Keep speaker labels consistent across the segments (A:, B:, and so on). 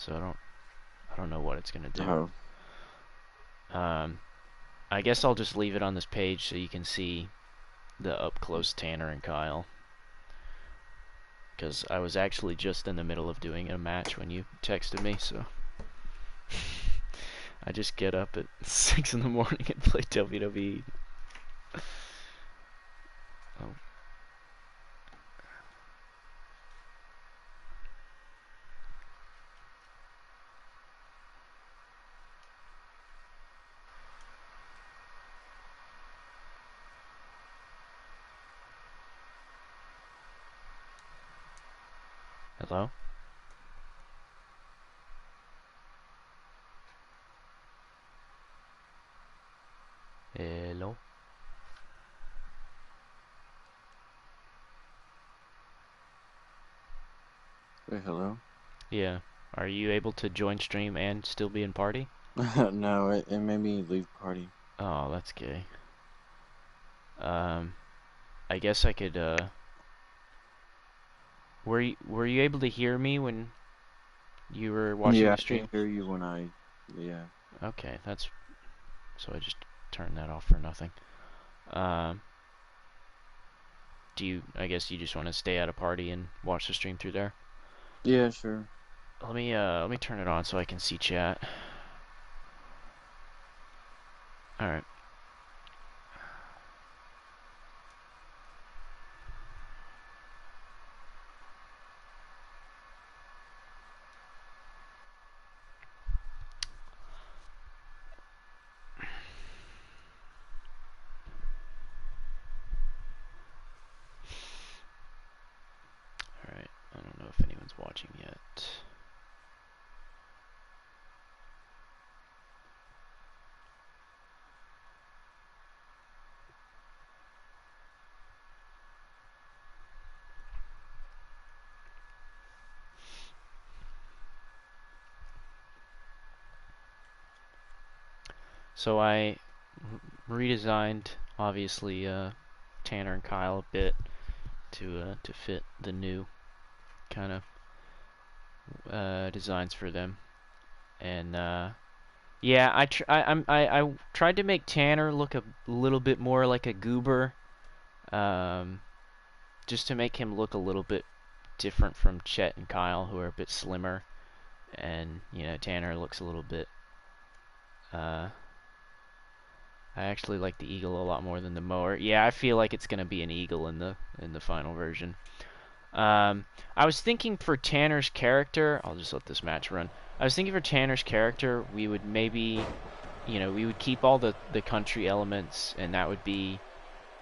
A: so I don't know what it's gonna do.
B: Oh.
A: I guess I'll just leave it on this page so you can see the up close Tanner and Kyle. Because I was actually just in the middle of doing a match when you texted me, so I just get up at 6 in the morning and play WWE. Oh. Hello? Hello?
B: Say hello.
A: Yeah. Are you able to join stream and still be in party?
B: No, it made me leave party.
A: Oh, that's gay. I guess I could, were you able to hear me when you were watching
B: Yeah,
A: the
B: I could
A: stream?
B: hear you when yeah.
A: Okay, so I just turned that off for nothing. Um, I guess you just want to stay at a party and watch the stream through there?
B: Yeah, sure.
A: Let me turn it on so I can see chat. Alright. Alright, I don't know if anyone's watching yet. So I redesigned, obviously, Tanner and Kyle a bit to fit the new kind of designs for them. And yeah, I tried to make Tanner look a little bit more like a goober, um, just to make him look a little bit different from Chet and Kyle, who are a bit slimmer, and Tanner looks a little bit. I actually like the eagle a lot more than the mower. Yeah, I feel like it's gonna be an eagle in the final version. I was thinking for Tanner's character, I'll just let this match run. I was thinking for Tanner's character, we would maybe, we would keep all the country elements, and that would be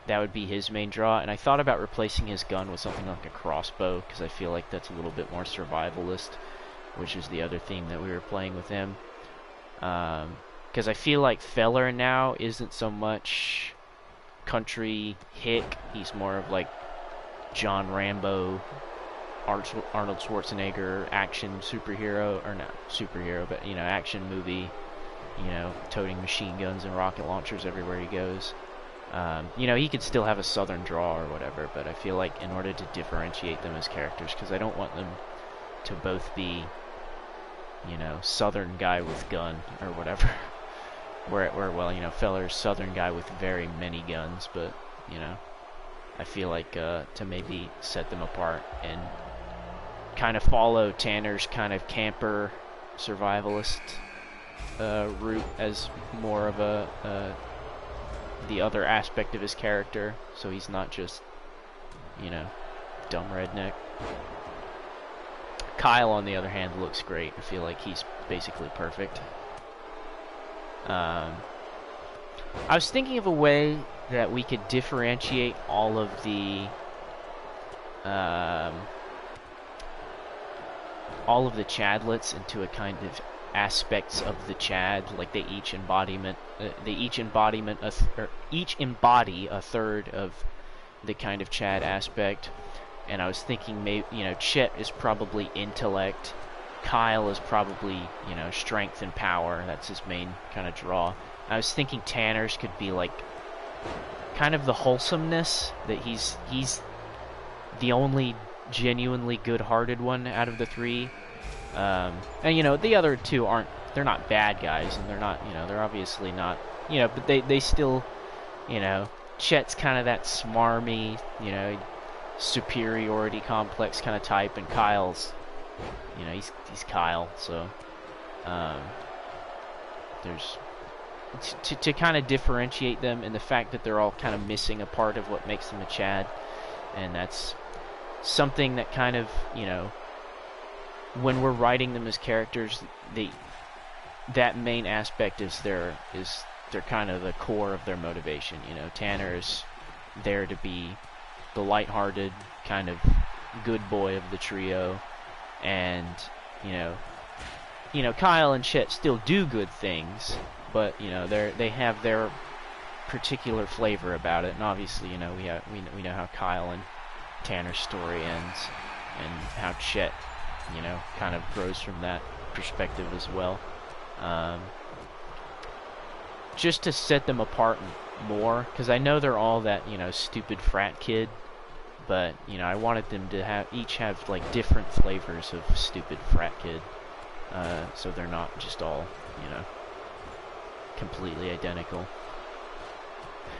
A: his main draw. And I thought about replacing his gun with something like a crossbow, because I feel like that's a little bit more survivalist, which is the other theme that we were playing with him. Because I feel like Feller now isn't so much country hick. He's more of like John Rambo, Arnold Schwarzenegger action superhero, or not superhero, but action movie. Toting machine guns and rocket launchers everywhere he goes. He could still have a southern draw or whatever, but I feel like in order to differentiate them as characters, because I don't want them to both be, southern guy with gun or whatever. where well, Feller's southern guy with very many guns, but I feel like to maybe set them apart and kind of follow Tanner's kind of camper survivalist route as more of the other aspect of his character, so he's not just dumb redneck. Kyle, on the other hand, looks great. I feel like he's basically perfect. I was thinking of a way that we could differentiate all of the Chadlets into a kind of aspects of the Chad, like they each embody a third of the kind of Chad aspect. And I was thinking maybe Chet is probably intellect, Kyle is probably strength and power. That's his main kind of draw. I was thinking Tanner's could be like kind of the wholesomeness, that he's the only genuinely good-hearted one out of the three, And you know, the other two aren't. They're not bad guys, and they're not. You know, they're obviously not. You know, but they still. You know, Chet's kind of that smarmy. You know, superiority complex kind of type, and Kyle's. You know, he's Kyle. So um, there's to kind of differentiate them, and the fact that they're all kind of missing a part of what makes them a Chad, and that's something that kind of, you know, when we're writing them as characters, that main aspect is they're kind of the core of their motivation. You know, Tanner is there to be the lighthearted kind of good boy of the trio, and you know, Kyle and Chet still do good things, but you know, they have their particular flavor about it, and obviously, you know, we know how Kyle and Tanner's story ends, and how Chet, you know, kind of grows from that perspective as well. Just to set them apart more, because I know they're all that, you know, stupid frat kid, but you know, I wanted them to each have like different flavors of stupid frat kid, so they're not just all, you know, completely identical.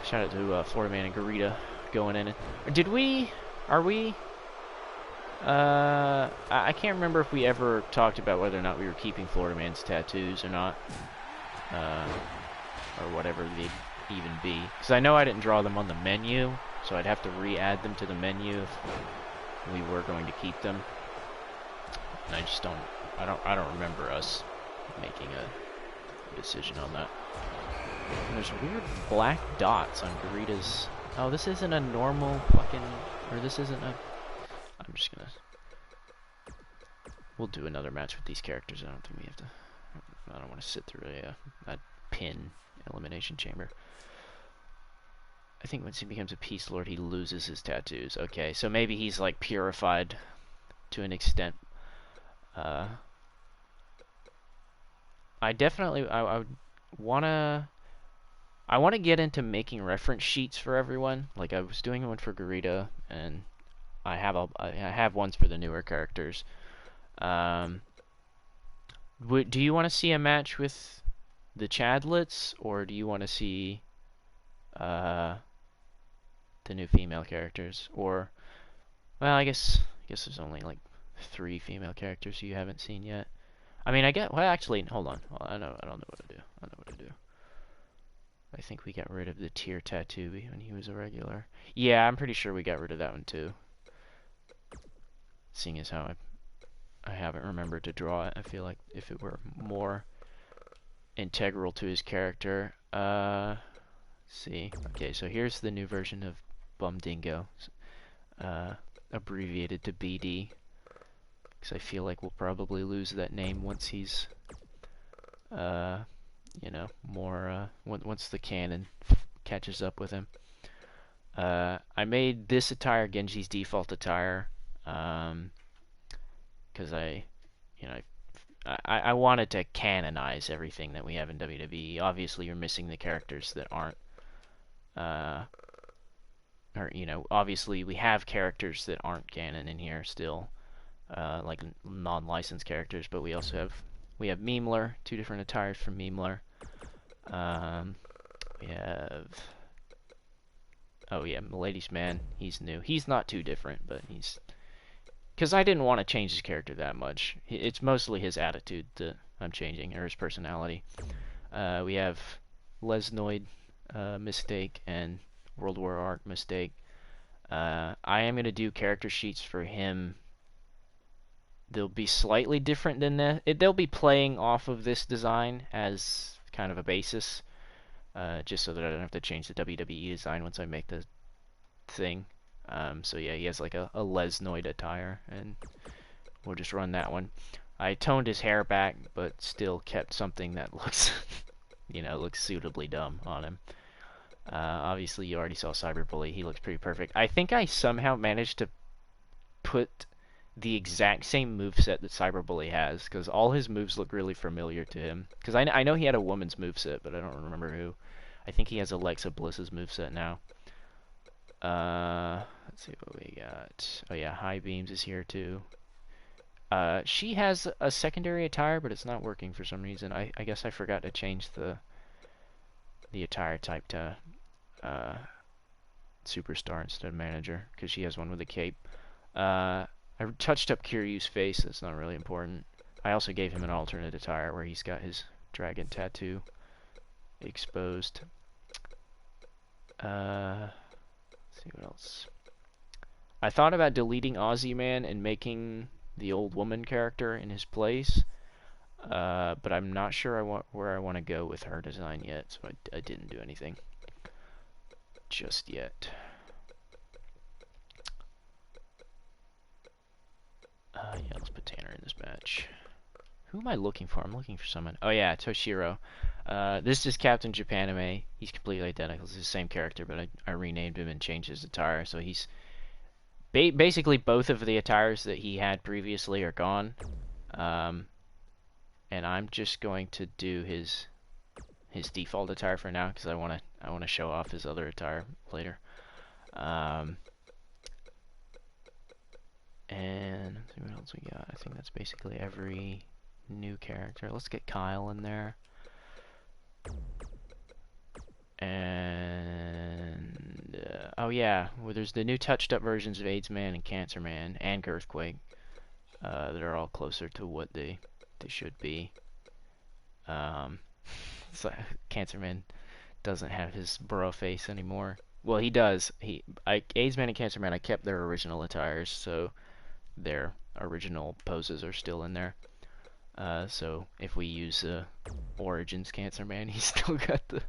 A: Shout out to Florida Man and Garita going in it. I can't remember if we ever talked about whether or not we were keeping Florida Man's tattoos or not. Or whatever they'd even be. Because I know I didn't draw them on the menu, so I'd have to re-add them to the menu if we were going to keep them. And I just don't remember us making a decision on that. And there's weird black dots on Garita's. Oh, this isn't a normal fucking, or this isn't a. I'm just gonna. We'll do another match with these characters. I don't think we have to. I don't want to sit through a pin elimination chamber. I think once he becomes a Peace Lord, he loses his tattoos. Okay, so maybe he's like purified to an extent. I definitely I would wanna get into making reference sheets for everyone. Like I was doing one for Garida, and I have ones for the newer characters. Do you want to see a match with the Chadlets, or do you want to see the new female characters? Or, well, I guess there's only like 3 female characters you haven't seen yet. I mean, well, actually, hold on. I don't know what to do. I think we got rid of the tear tattoo when he was a regular. Yeah, I'm pretty sure we got rid of that one too. Seeing as how I haven't remembered to draw it, I feel like if it were more integral to his character. See. Okay, so here's the new version of Bumdingo, abbreviated to BD, because I feel like we'll probably lose that name once he's, you know, more, once the canon catches up with him. I made this attire Genji's default attire, because I wanted to canonize everything that we have in WWE. Obviously, you're missing the characters that aren't, or, you know, obviously we have characters that aren't canon in here still, like non-licensed characters, but we also have, Memler, 2 different attires from Memler. We have, oh yeah, Milady's Man, he's new. He's not too different, but he's, because I didn't want to change his character that much. It's mostly his attitude that I'm changing, or his personality. We have Lesnoid, Mistake, and World War Arc Mistake. I am going to do character sheets for him. They'll be slightly different than that. They'll be playing off of this design as kind of a basis, just so that I don't have to change the WWE design once I make the thing. So yeah, he has like a Lesnoid attire, and we'll just run that one. I toned his hair back, but still kept something that looks, you know, looks suitably dumb on him. Obviously, you already saw Cyberbully. He looks pretty perfect. I think I somehow managed to put the exact same moveset that Cyberbully has, because all his moves look really familiar to him. Because I know he had a woman's moveset, but I don't remember who. I think he has Alexa Bliss's moveset now. Let's see what we got. Oh yeah, High Beams is here too. She has a secondary attire, but it's not working for some reason. I guess I forgot to change the attire type to superstar instead of manager, because she has one with a cape. I touched up Kiryu's face. That's not really important. I also gave him an alternate attire where he's got his dragon tattoo exposed. Let's see what else. I thought about deleting Aussie Man and making the old woman character in his place, but I'm not sure where I want to go with her design yet, so I didn't do anything just yet. Yeah, let's put Tanner in this match. Who am I looking for? I'm looking for someone. Oh yeah, Toshiro. This is Captain Japanime. He's completely identical. It's the same character, but I renamed him and changed his attire. So he's basically both of the attires that he had previously are gone. And I'm just going to do his default attire for now because I wanna show off his other attire later. And let's see what else we got. I think that's basically every new character. Let's get Kyle in there. And oh yeah, well, there's the new touched up versions of AIDS Man and Cancer Man and Girthquake that are all closer to what they should be. So Cancer Man doesn't have his bro face anymore. Well, he does. AIDS Man and Cancer Man, I kept their original attires, so their original poses are still in there. So if we use Origins Cancer Man, he's still got the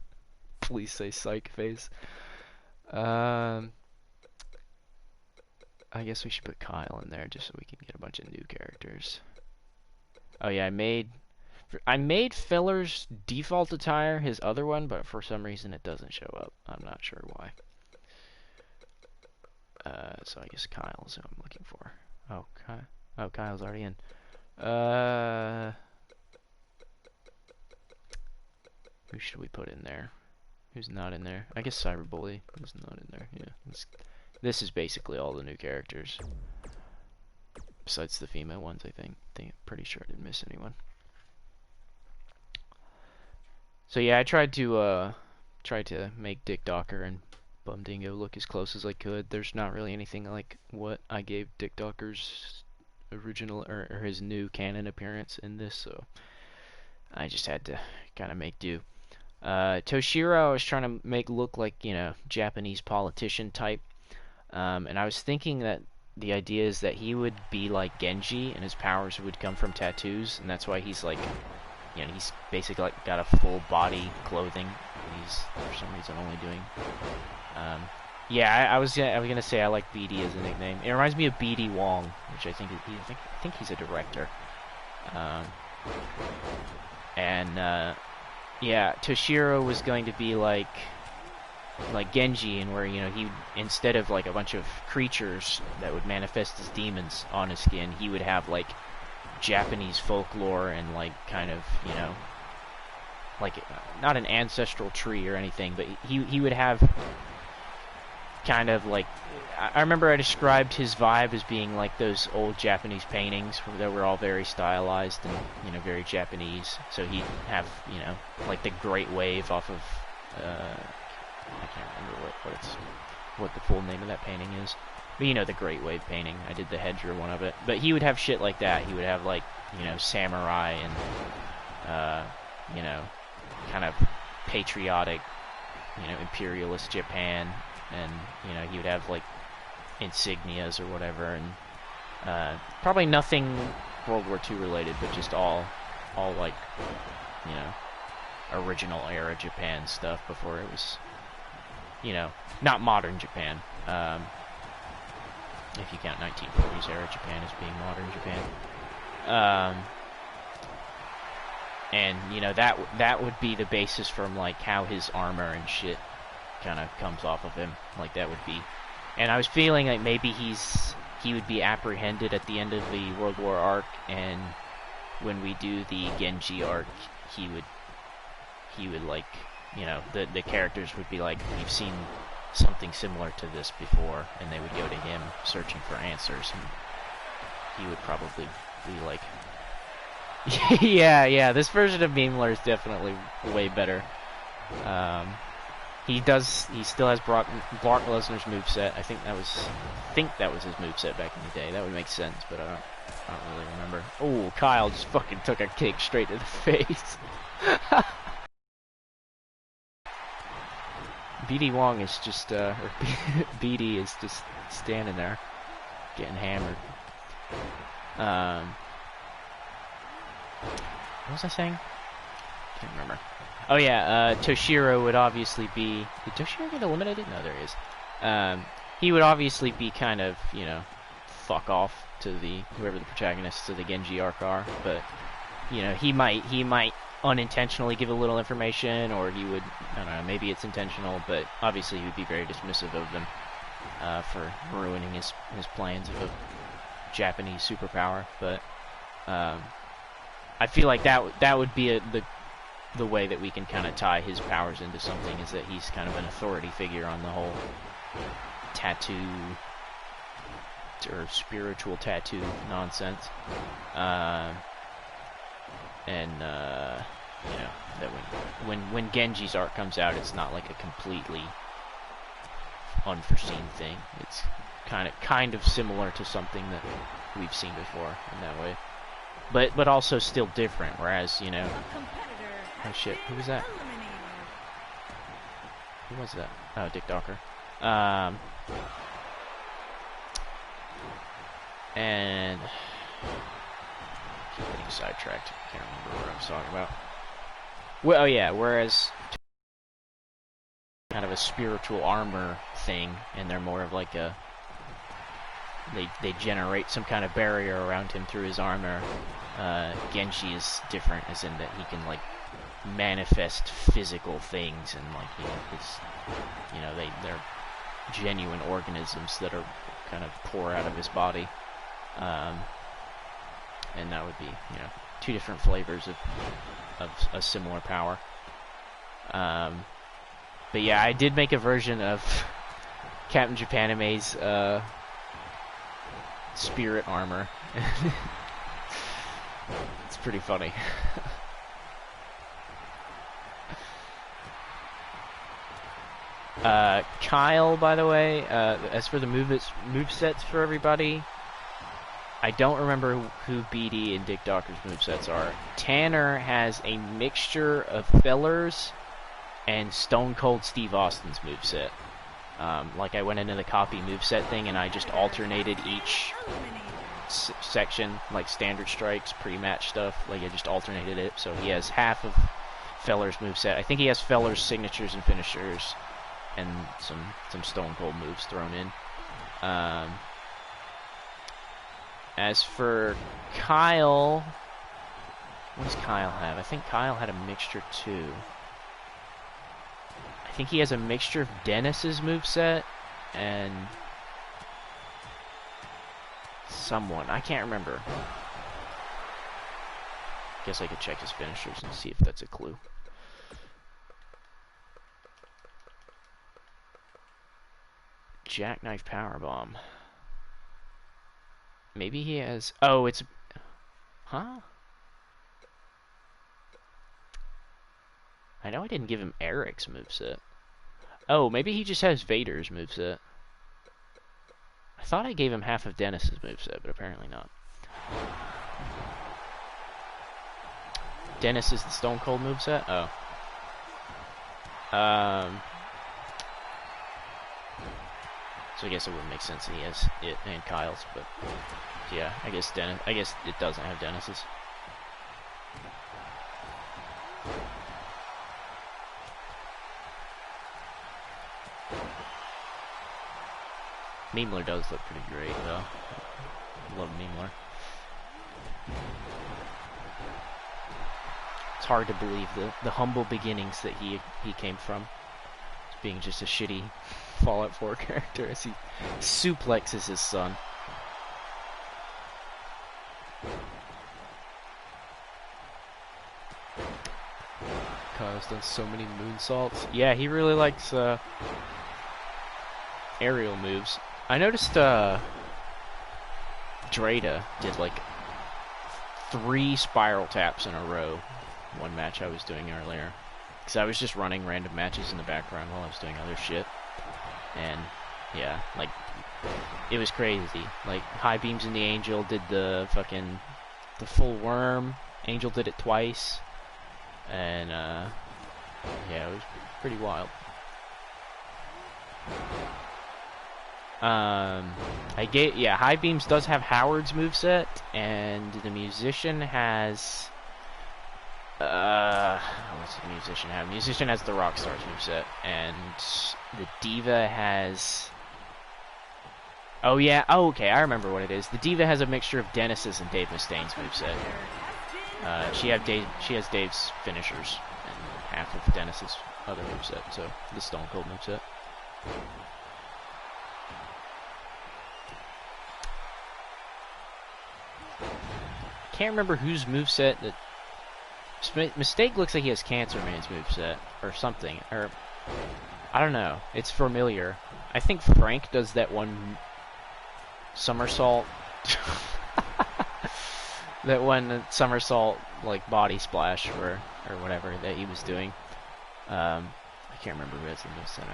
A: please say psych face. I guess we should put Kyle in there just so we can get a bunch of new characters. Oh yeah, I made Filler's default attire his other one, but for some reason it doesn't show up. I'm not sure why. So I guess Kyle is who I'm looking for. Oh, Kyle's already in. Who should we put in there? Who's not in there? I guess Cyberbully is not in there. Yeah, this is basically all the new characters, besides the female ones. I think. Pretty sure I didn't miss anyone. So yeah, I tried to make Dick Docker and Bumdingo look as close as I could. There's not really anything like what I gave Dick Docker's original or his new canon appearance in this, so I just had to kind of make do. Toshiro I was trying to make look like, Japanese politician type, and I was thinking that the idea is that he would be like Genji and his powers would come from tattoos, and that's why he's like, he's basically like got a full body clothing. He's for some reason only doing. Yeah, I was gonna say I like BD as a nickname. It reminds me of BD Wong, which I think he's a director. Yeah, Toshiro was going to be like Genji, and where he instead of like a bunch of creatures that would manifest as demons on his skin, he would have like Japanese folklore and like kind of like not an ancestral tree or anything, but he would have kind of like, I remember I described his vibe as being like those old Japanese paintings that were all very stylized and very Japanese. So he'd have like the Great Wave off of I can't remember what the full name of that painting is, but the Great Wave painting. I did the Hedger one of it, but he would have shit like that. He would have like samurai and kind of patriotic imperialist Japan, and he would have like insignias or whatever, and probably nothing World War II related, but just all like original era Japan stuff before it was not modern Japan, if you count 1940s era Japan as being modern Japan. And that would be the basis from like how his armor and shit kind of comes off of him. Like that would be, and I was feeling like maybe he would be apprehended at the end of the World War arc, and when we do the Genji arc, he would like the characters would be like, we've seen something similar to this before, and they would go to him searching for answers, and he would probably we like. Yeah. This version of Memeler is definitely way better. He still has Brock Lesnar's moveset. I think that was his moveset back in the day. That would make sense, but I don't really remember. Oh, Kyle just fucking took a kick straight to the face. BD Wong is just, or BD is just standing there, getting hammered. What was I saying? Can't remember. Oh yeah, Toshiro would obviously be... Did Toshiro get eliminated? No, there he is. He would obviously be kind of, you know, fuck off to whoever the protagonists of the Genji arc are, but, you know, he might unintentionally give a little information, or he would, I don't know, maybe it's intentional, but obviously he would be very dismissive of them for ruining his plans of a Japanese superpower, but I feel like that would be the way that we can kind of tie his powers into something, is that he's kind of an authority figure on the whole tattoo or spiritual tattoo nonsense. You know, that when Genji's arc comes out, it's not like a completely unforeseen thing. It's kind of similar to something that we've seen before in that way, but also still different. Whereas, you know, oh shit, who was that? Who was that? Oh, Dick Docker. And keep getting sidetracked. Can't remember what I was talking about. Well, oh yeah, whereas kind of a spiritual armor thing, and they're more of like a they generate some kind of barrier around him through his armor. Genji is different, as in that he can like manifest physical things, and like, you know, it's, you know, they're genuine organisms that are kind of pour out of his body, and that would be, you know, two different flavors of a similar power. But yeah, I did make a version of Captain Japanime's spirit armor. It's pretty funny. Kyle, by the way, as for the movesets for everybody, I don't remember who BD and Dick Docker's movesets are. Tanner has a mixture of Feller's and Stone Cold Steve Austin's moveset. Like, I went into the copy moveset thing and I just alternated each section, like standard strikes, pre-match stuff. Like, I just alternated it. So he has half of Feller's moveset. I think he has Feller's signatures and finishers, and some Stone Cold moves thrown in. As for Kyle, what does Kyle have? I think Kyle had a mixture too. I think he has a mixture of Dennis's moveset and someone. I can't remember. Guess I could check his finishers and see if that's a clue. Jackknife Powerbomb. Maybe he has... Oh, it's... Huh? I know I didn't give him Eric's moveset. Oh, maybe he just has Vader's moveset. I thought I gave him half of Dennis's moveset, but apparently not. Dennis is the Stone Cold moveset? Oh. So I guess it wouldn't make sense that he has it and Kyle's, but yeah, I guess it doesn't have Dennis's. Memeler does look pretty great, though. Love Memeler. It's hard to believe the humble beginnings that he came from, being just a shitty Fallout 4 character as he suplexes his son. Kyle's done so many moonsaults. Yeah, he really likes aerial moves. I noticed GIRIDA did like 3 spiral taps in a row. One match I was doing earlier. Because I was just running random matches in the background while I was doing other shit. And, yeah, like, it was crazy. Like, high beams in the Angel did the full worm. Angel did it twice. And, yeah, it was pretty wild. High beams does have Howard's moveset, and the musician has, what's the musician have? Musician has the Rockstar's moveset, and the Diva has, okay, I remember what it is. The Diva has a mixture of Dennis's and Dave Mustaine's moveset. She has Dave's finishers, and half of Dennis's other moveset, so the Stone Cold moveset. Can't remember whose moveset that... Mistake looks like he has Cancer Man's moveset, or something, or... I don't know, it's familiar. I think Frank does that one somersault... that one somersault, like, body splash, or whatever, that he was doing. I can't remember who has the moveset.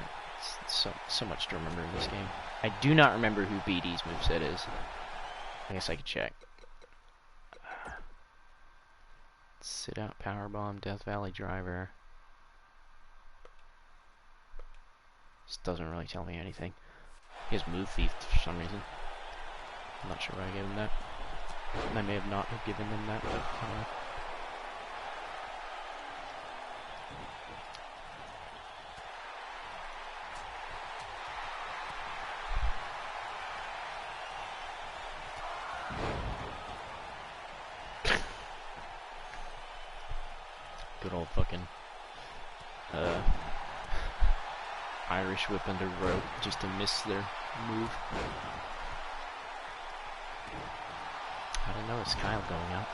A: It's so much to remember in this game. I do not remember who BD's moveset is. I guess I could check. Sit out, powerbomb, Death Valley driver. This doesn't really tell me anything. He has move thief for some reason. I'm not sure why I gave him that. I may have not have given him that, but good old fucking Irish whip under rope just to miss their move. I don't know, is Kyle going up?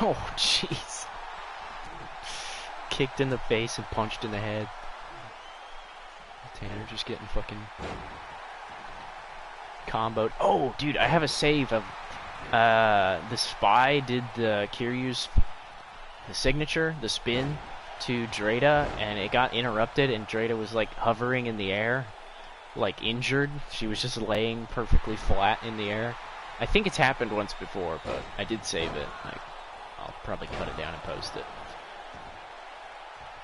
A: Oh, jeez. Kicked in the face and punched in the head. Tanner just getting fucking comboed. Oh, dude, I have a save of the Spy did the Kiryu's the signature, the spin to GIRIDA, and it got interrupted, and GIRIDA was like hovering in the air, like injured. She was just laying perfectly flat in the air. I think it's happened once before, but I did save it. I'll probably cut it down and post it.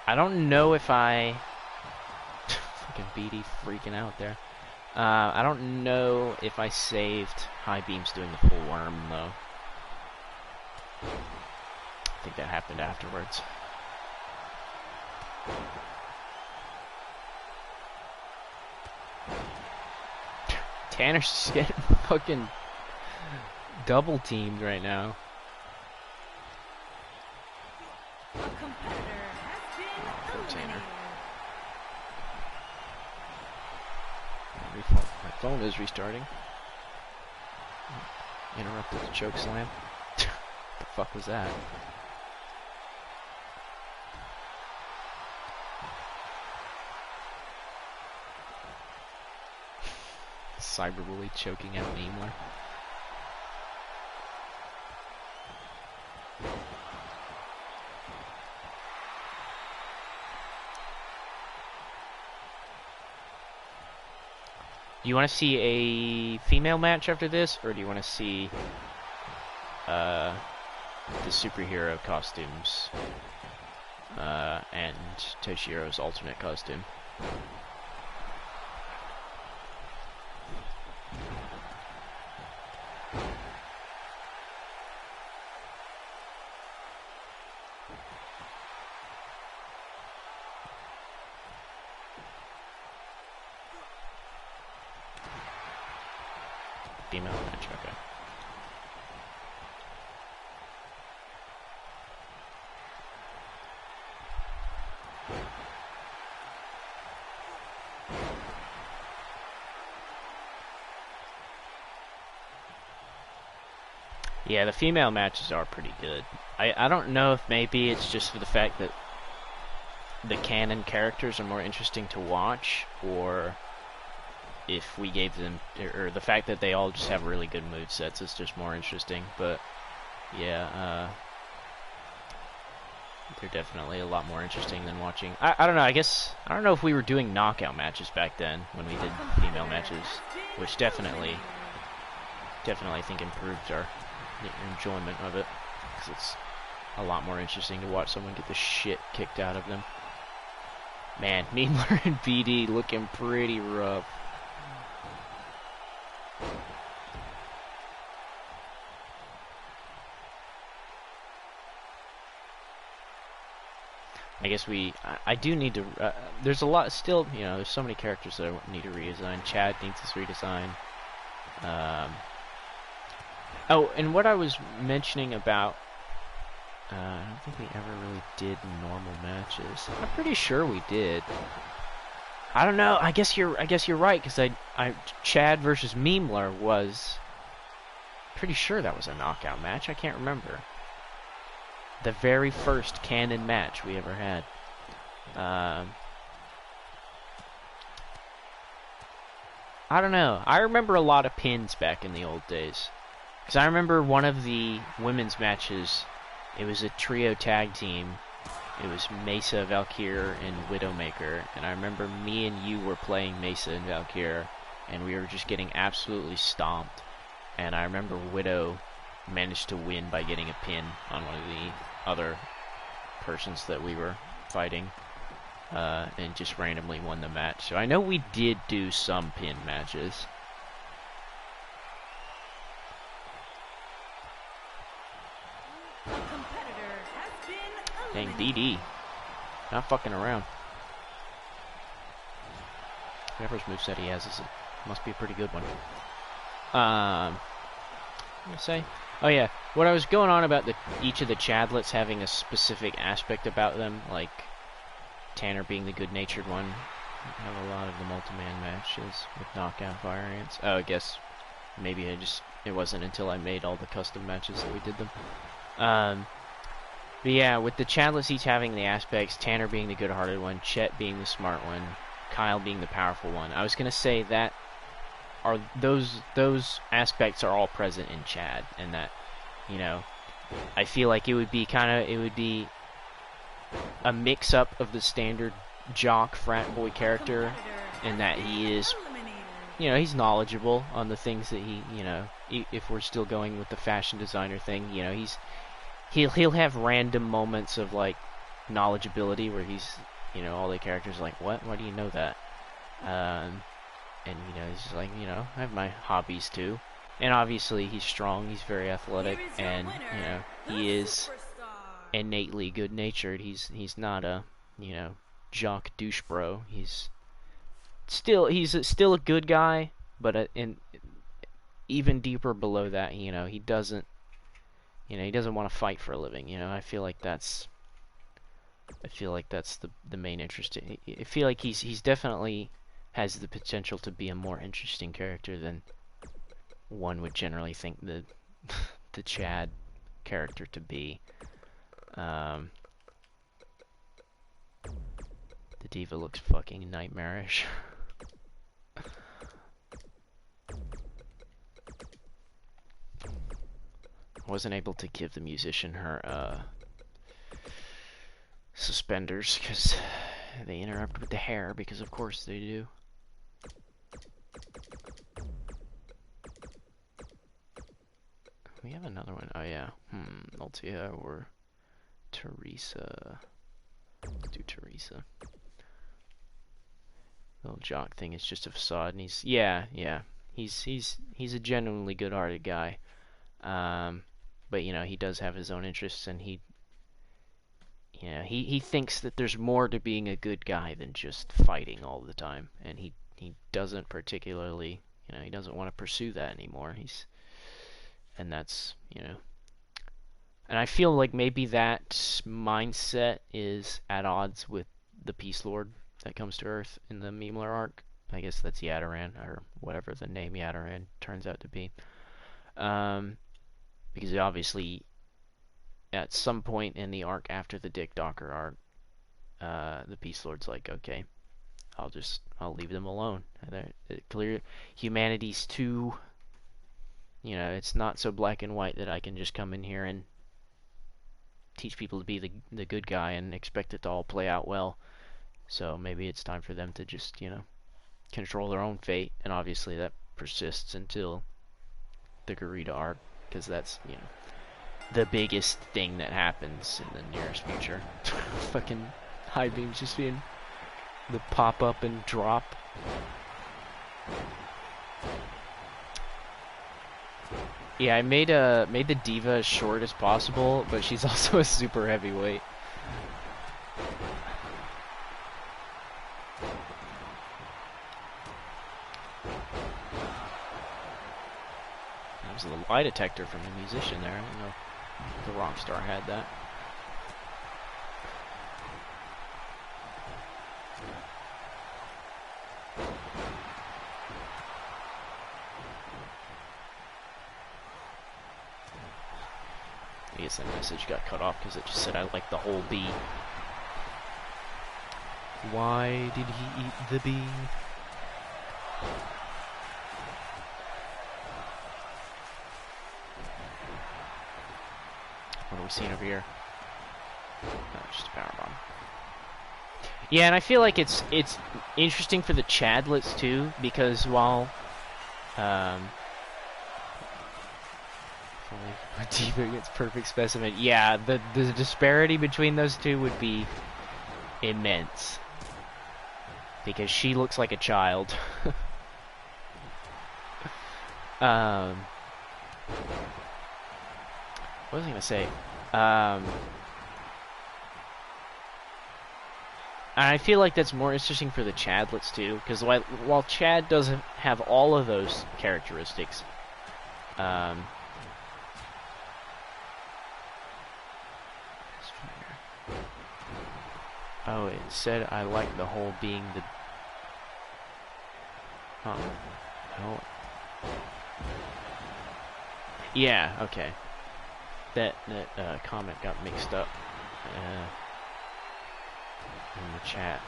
A: I don't know if I... Fucking BD freaking out there. I don't know if I saved high beams doing the full worm, though. I think that happened afterwards. Tanner's just getting fucking double teamed right now. Poor Tanner. My phone is restarting. Interrupted the choke slam. The fuck was that? Cyberbully choking out Neemler. Do you want to see a female match after this, or do you want to see the superhero costumes and Toshiro's alternate costume? Female match, okay. Yeah, the female matches are pretty good. I don't know if maybe it's just for the fact that the canon characters are more interesting to watch, or if we gave them, or the fact that they all just have really good movesets is just more interesting. But yeah, they're definitely a lot more interesting than watching. I don't know. I guess I don't know if we were doing knockout matches back then when we did female matches, which definitely I think improved our enjoyment of it, because it's a lot more interesting to watch someone get the shit kicked out of them. Man, Meemler and BD looking pretty rough. I guess I do need to, there's a lot still, you know, there's so many characters that I need to redesign. Chad needs this redesign. Oh, and what I was mentioning about, I don't think we ever really did normal matches. I'm pretty sure we did. I don't know. I guess you're right, because Chad versus Meemler was pretty sure that was a knockout match. I can't remember. The very first canon match we ever had. I don't know. I remember a lot of pins back in the old days. Because I remember one of the women's matches, it was a trio tag team. It was Mesa, Valkyr, and Widowmaker. And I remember me and you were playing Mesa and Valkyr, and we were just getting absolutely stomped. And I remember Widow managed to win by getting a pin on one of the other persons that we were fighting, and just randomly won the match. So I know we did do some pin matches. Dang, DD. Not fucking around. Whatever's moveset he has must be a pretty good one. What am I gonna say? Oh yeah, what I was going on about each of the Chadlets having a specific aspect about them, like Tanner being the good-natured one. I have a lot of the multi-man matches with knockout variants. Oh, I guess maybe it wasn't until I made all the custom matches that we did them. But yeah, with the Chadlets each having the aspects, Tanner being the good-hearted one, Chet being the smart one, Kyle being the powerful one. I was gonna say that those aspects are all present in Chad, and that, you know, I feel like it would be a mix-up of the standard jock frat boy character, in that he is, you know, he's knowledgeable on the things that he, you know, if we're still going with the fashion designer thing, you know, he'll have random moments of like knowledgeability where he's, you know, all the characters are like, what? Why do you know that? And you know, he's just like, you know, I have my hobbies too. And obviously he's strong, he's very athletic, and you know, he is innately good-natured. He's not a, you know, jock douche bro. He's still a good guy, but in even deeper below that, you know, he doesn't want to fight for a living. You know, I feel like that's the main interest. I feel like he's definitely has the potential to be a more interesting character than one would generally think the the Chad character to be. The diva looks fucking nightmarish. I wasn't able to give the musician her suspenders because they interrupt with the hair, because of course they do. We have another one. Oh yeah. Altia or Teresa. Let's do Teresa. The little jock thing is just a facade, and he's he's a genuinely good-hearted guy. But you know, he does have his own interests, and he thinks that there's more to being a good guy than just fighting all the time, and he doesn't particularly, you know, he doesn't want to pursue that anymore. And that's, you know, and I feel like maybe that mindset is at odds with the Peace Lord that comes to Earth in the Meemler arc. I guess that's Yadaran, or whatever the name Yadaran turns out to be. because obviously at some point in the arc after the Dick Docker arc, the Peace Lord's like, okay, I'll leave them alone. Clear humanity's too, it's not so black and white that I can just come in here and teach people to be the good guy and expect it to all play out well. So maybe it's time for them to just, control their own fate, and obviously that persists until the GIRIDA arc, because that's, the biggest thing that happens in the nearest future. Fucking high beams just being the pop up and drop. Yeah, I made the diva as short as possible, but she's also a super heavyweight. That was the lie detector from the musician there. I don't know if the rock star had that. I guess that message got cut off because it just said I like the whole bee. Why did he eat the bee? What are we seeing over here? Oh, just a powerbomb. Yeah, and I feel like it's interesting for the Chadlets too, because while Diva gets perfect specimen. Yeah, the disparity between those two would be immense. Because she looks like a child. What was I gonna say? And I feel like that's more interesting for the Chadlets too, because while Chad doesn't have all of those characteristics, oh, it said I like the whole being the... Huh. Oh. Yeah, okay. That comment got mixed up in the chat.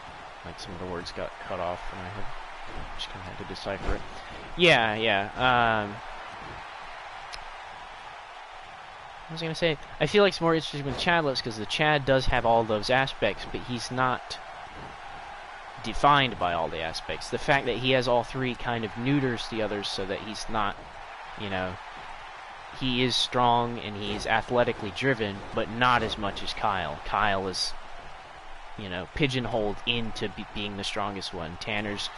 A: Like some of the words got cut off and I just kind of had to decipher it. Yeah. What was I going to say? I feel like it's more interesting with Chadlets because the Chad does have all those aspects, but he's not defined by all the aspects. The fact that he has all three kind of neuters the others so that he's not, he is strong and he's athletically driven, but not as much as Kyle. Kyle is, pigeonholed into being the strongest one. Tanner's,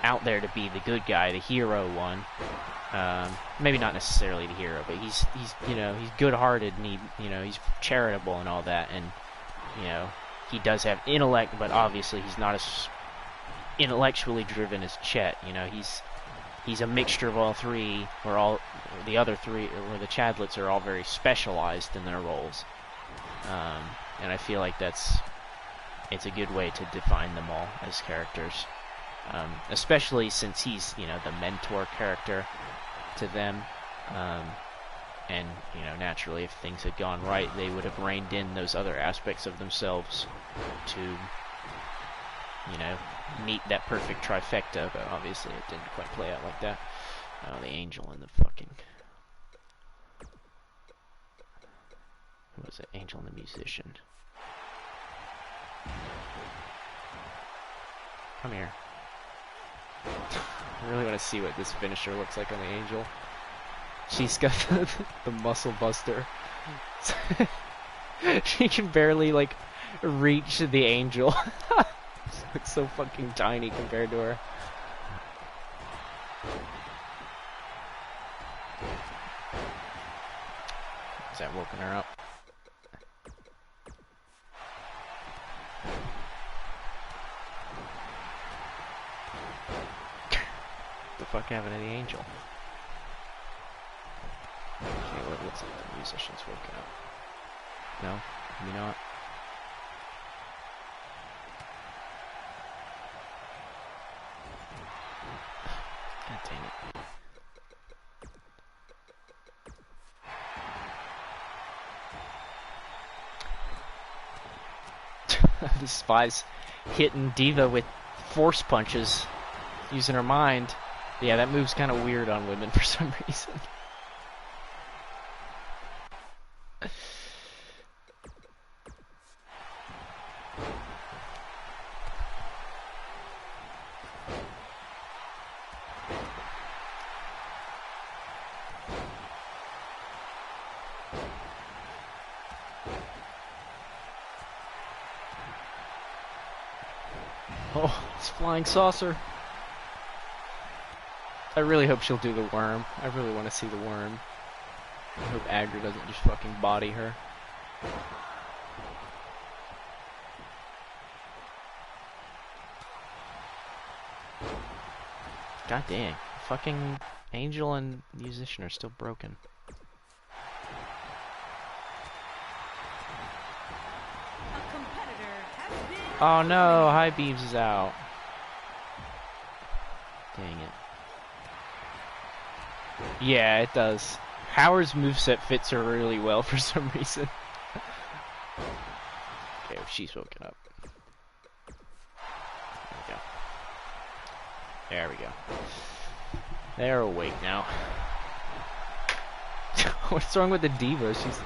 A: out there to be the good guy, the hero one. Maybe not necessarily the hero, but he's good-hearted and he's charitable and all that, and he does have intellect, but obviously he's not as intellectually driven as Chet. He's a mixture of all three, or the other three, or the Chadlets are all very specialized in their roles, and I feel like it's a good way to define them all as characters, especially since he's the mentor character to them, and naturally if things had gone right they would have reined in those other aspects of themselves to meet that perfect trifecta, but obviously it didn't quite play out like that. Oh, the angel and the fucking... Who was it? Angel and the musician. Come here. I really want to see what this finisher looks like on the angel. She's got the muscle buster. She can barely, reach the angel. She looks so fucking tiny compared to her. Is that woken her up? What the fuck happened to the angel? Okay, well, it looks like the musician's woken up. No? Maybe not. God dang it. The Spy's hitting Diva with force punches, using her mind. Yeah, that move's kind of weird on women for some reason. Oh, it's flying saucer. I really hope she'll do the worm. I really want to see the worm. I hope Agra doesn't just fucking body her. God dang. Fucking Angel and Musician are still broken. Oh no, High Beams is out. Dang it. Yeah, it does. Howard's moveset fits her really well for some reason. Okay, she's woken up. There we go. They're awake now. What's wrong with the Diva? She's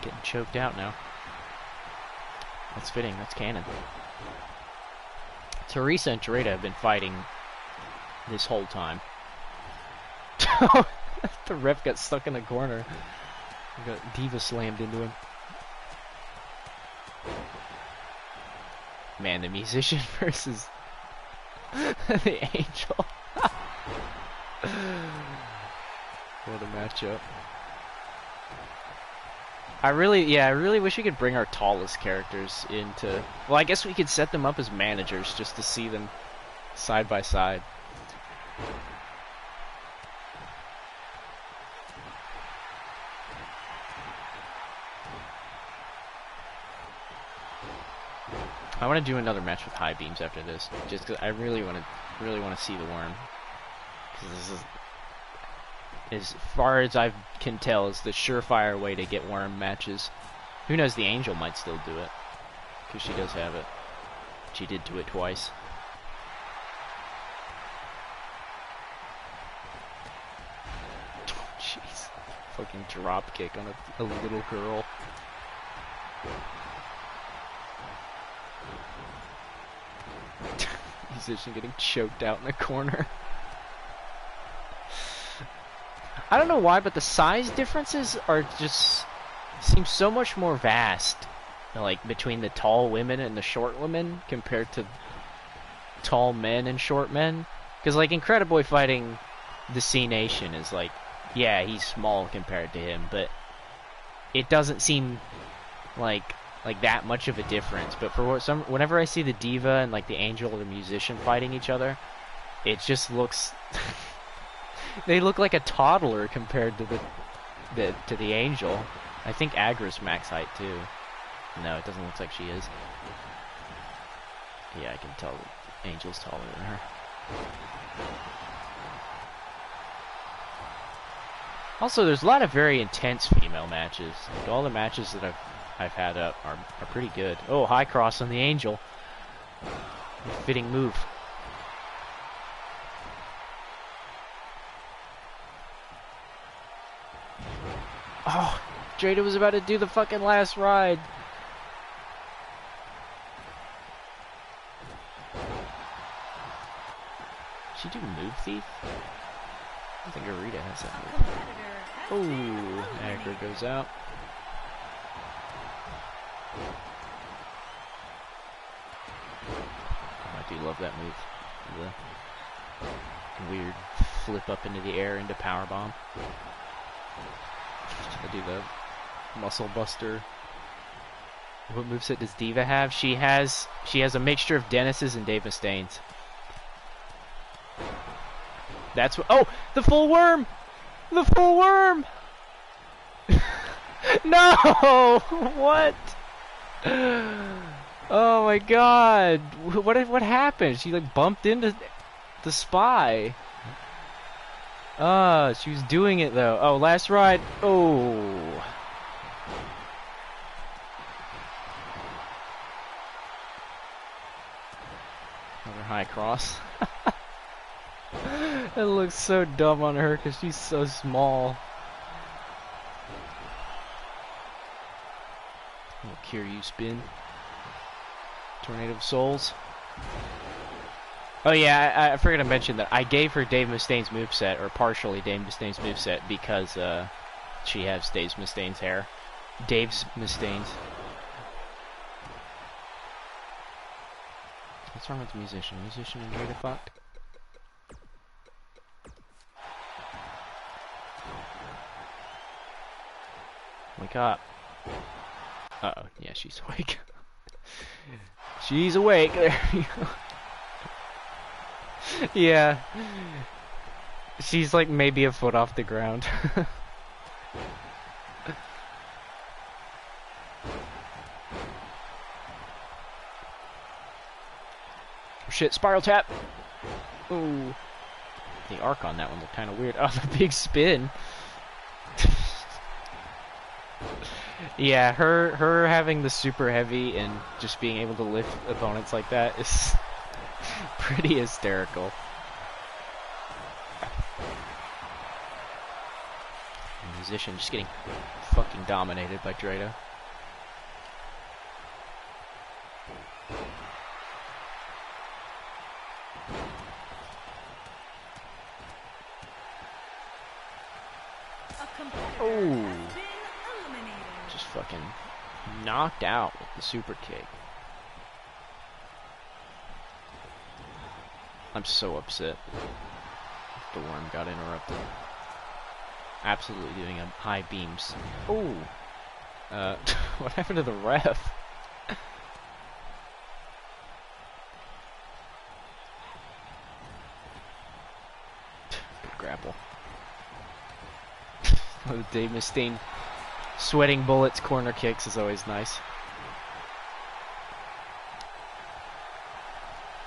A: getting choked out now. That's fitting. That's canon. Teresa and GIRIDA have been fighting this whole time. The ref got stuck in the corner. Got Diva slammed into him. Man, the Musician versus the Angel. What a matchup. I really wish we could bring our tallest characters into... Well, I guess we could set them up as managers just to see them side by side. I want to do another match with High Beams after this, just because I really want to see the worm. Because this is, as far as I can tell, is the surefire way to get worm matches. Who knows? The Angel might still do it, because she does have it. She did do it twice. Jeez, fucking drop kick on a little girl. Musician getting choked out in the corner. I don't know why, but the size differences are just seem so much more vast, like between the tall women and the short women compared to tall men and short men. Because like Incrediboy fighting the C Nation is like, yeah, he's small compared to him, but it doesn't seem like that much of a difference. But for whenever I see the Diva and like the Angel or the Musician fighting each other, it just looks they look like a toddler compared to the Angel. I think Agra's max height too. No, it doesn't look like she is. Yeah, I can tell the Angel's taller than her. Also, there's a lot of very intense female matches. Like all the matches that I've had up are pretty good. Oh, high cross on the Angel. Fitting move. Oh, GIRIDA was about to do the fucking last ride. Did she do Move Thief? I think GIRIDA has that move. Oh, Agra goes out. I do love that move. The weird flip up into the air into powerbomb. I do the muscle buster. What moveset does Diva have? She has a mixture of Dennis's and Dave Mustaine's. That's what. Oh, the full worm! The full worm! No! What? Oh my god! What happened? She like bumped into the Spy. She was doing it though. Oh, last ride. Oh. Another high cross. It looks so dumb on her because she's so small. Little Kiryu spin. Tornado of Souls. Oh yeah, I forgot to mention that I gave her Dave Mustaine's moveset, or partially Dave Mustaine's moveset, because she has Dave Mustaine's hair. Dave's Mustaine's. What's wrong with the musician? Musician and Jada fucked? Wake up. Uh-oh. Yeah, she's awake. She's awake. There you go. Yeah. She's like maybe a foot off the ground. Shit, spiral tap. Ooh. The arc on that one looked kind of weird. Oh, the big spin. Yeah, her having the super heavy and just being able to lift opponents like that is pretty hysterical. The musician just getting fucking dominated by GIRIDA. Oh, just fucking knocked out with the super kick. I'm so upset. The worm got interrupted. Absolutely doing a high beams. Oh, what happened to the ref? Good grapple. Oh, Dave Mustaine sweating bullets, corner kicks is always nice.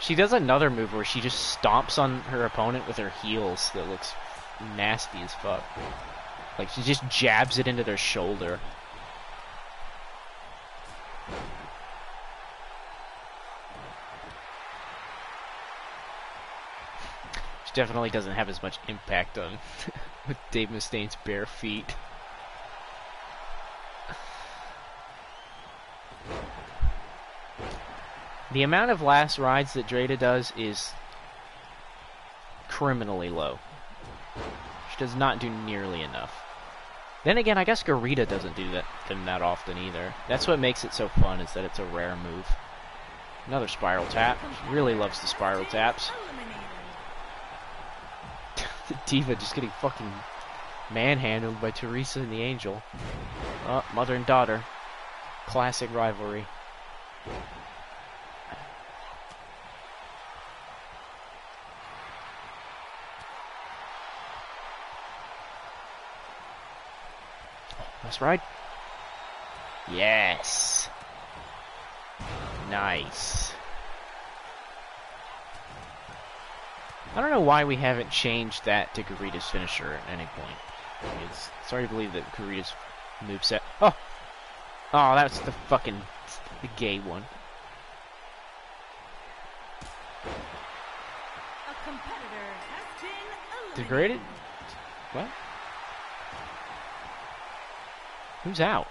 A: She does another move where she just stomps on her opponent with her heels that looks nasty as fuck. Like she just jabs it into their shoulder. She definitely doesn't have as much impact on with Dave Mustaine's bare feet. The amount of last rides that GIRIDA does is criminally low. She does not do nearly enough. Then again, I guess GIRIDA doesn't do them that often either. That's what makes it so fun, is that it's a rare move. Another spiral tap. She really loves the spiral taps. The Diva just getting fucking manhandled by Teresa and the Angel. Oh, mother and daughter. Classic rivalry. That's right. Yes. Nice. I don't know why we haven't changed that to GIRIDA's finisher at any point. It's sorry to believe that GIRIDA's moveset. Oh! Oh, that's the fucking the gay one.
C: A competitor has been
A: Degraded? What? Who's out?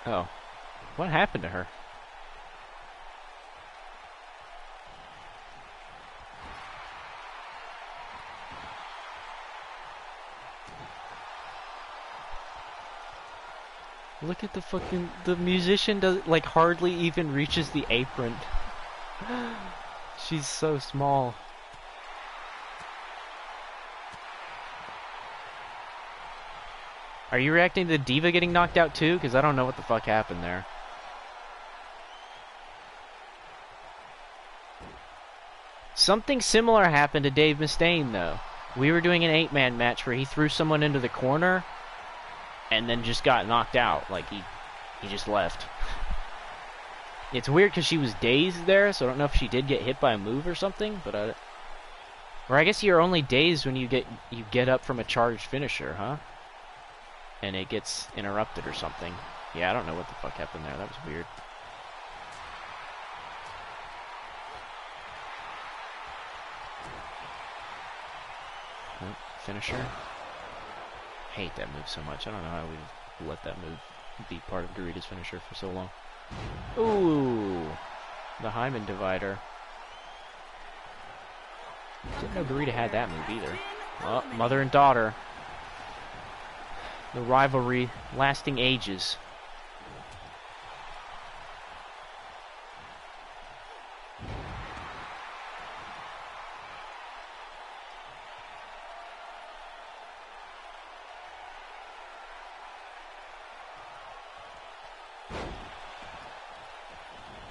A: Oh. What happened to her? Look at the fucking... The musician does like hardly even reaches the apron. She's so small. Are you reacting to the Diva getting knocked out too? Because I don't know what the fuck happened there. Something similar happened to Dave Mustaine though. We were doing an 8-man match where he threw someone into the corner and then just got knocked out. Like he just left. It's weird because she was dazed there, so I don't know if she did get hit by a move or something, but or I guess you're only dazed when you get up from a charged finisher, huh? And it gets interrupted or something. Yeah, I don't know what the fuck happened there. That was weird. finisher. Hate that move so much. I don't know how we let that move be part of GIRIDA's finisher for so long. Ooh, the Hyman divider. Didn't know GIRIDA had that move either. Oh, mother and daughter. The rivalry lasting ages.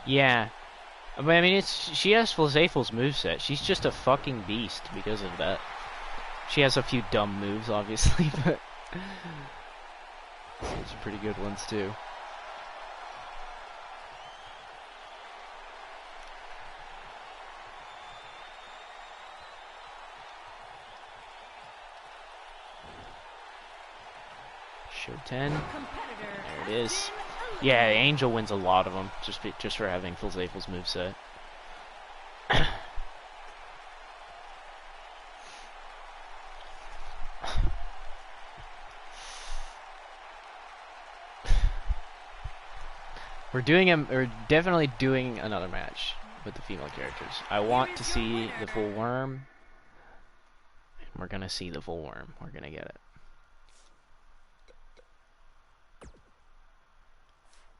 A: Yeah. I mean, she has Flazafel's moveset. She's just a fucking beast because of that. She has a few dumb moves, obviously, but some pretty good ones too. Show 10. There it is. Yeah, Angel wins a lot of them just for having Flazafel's moveset. We're definitely doing another match with the female characters. I want to see the full worm. We're gonna see the full worm. We're gonna get it.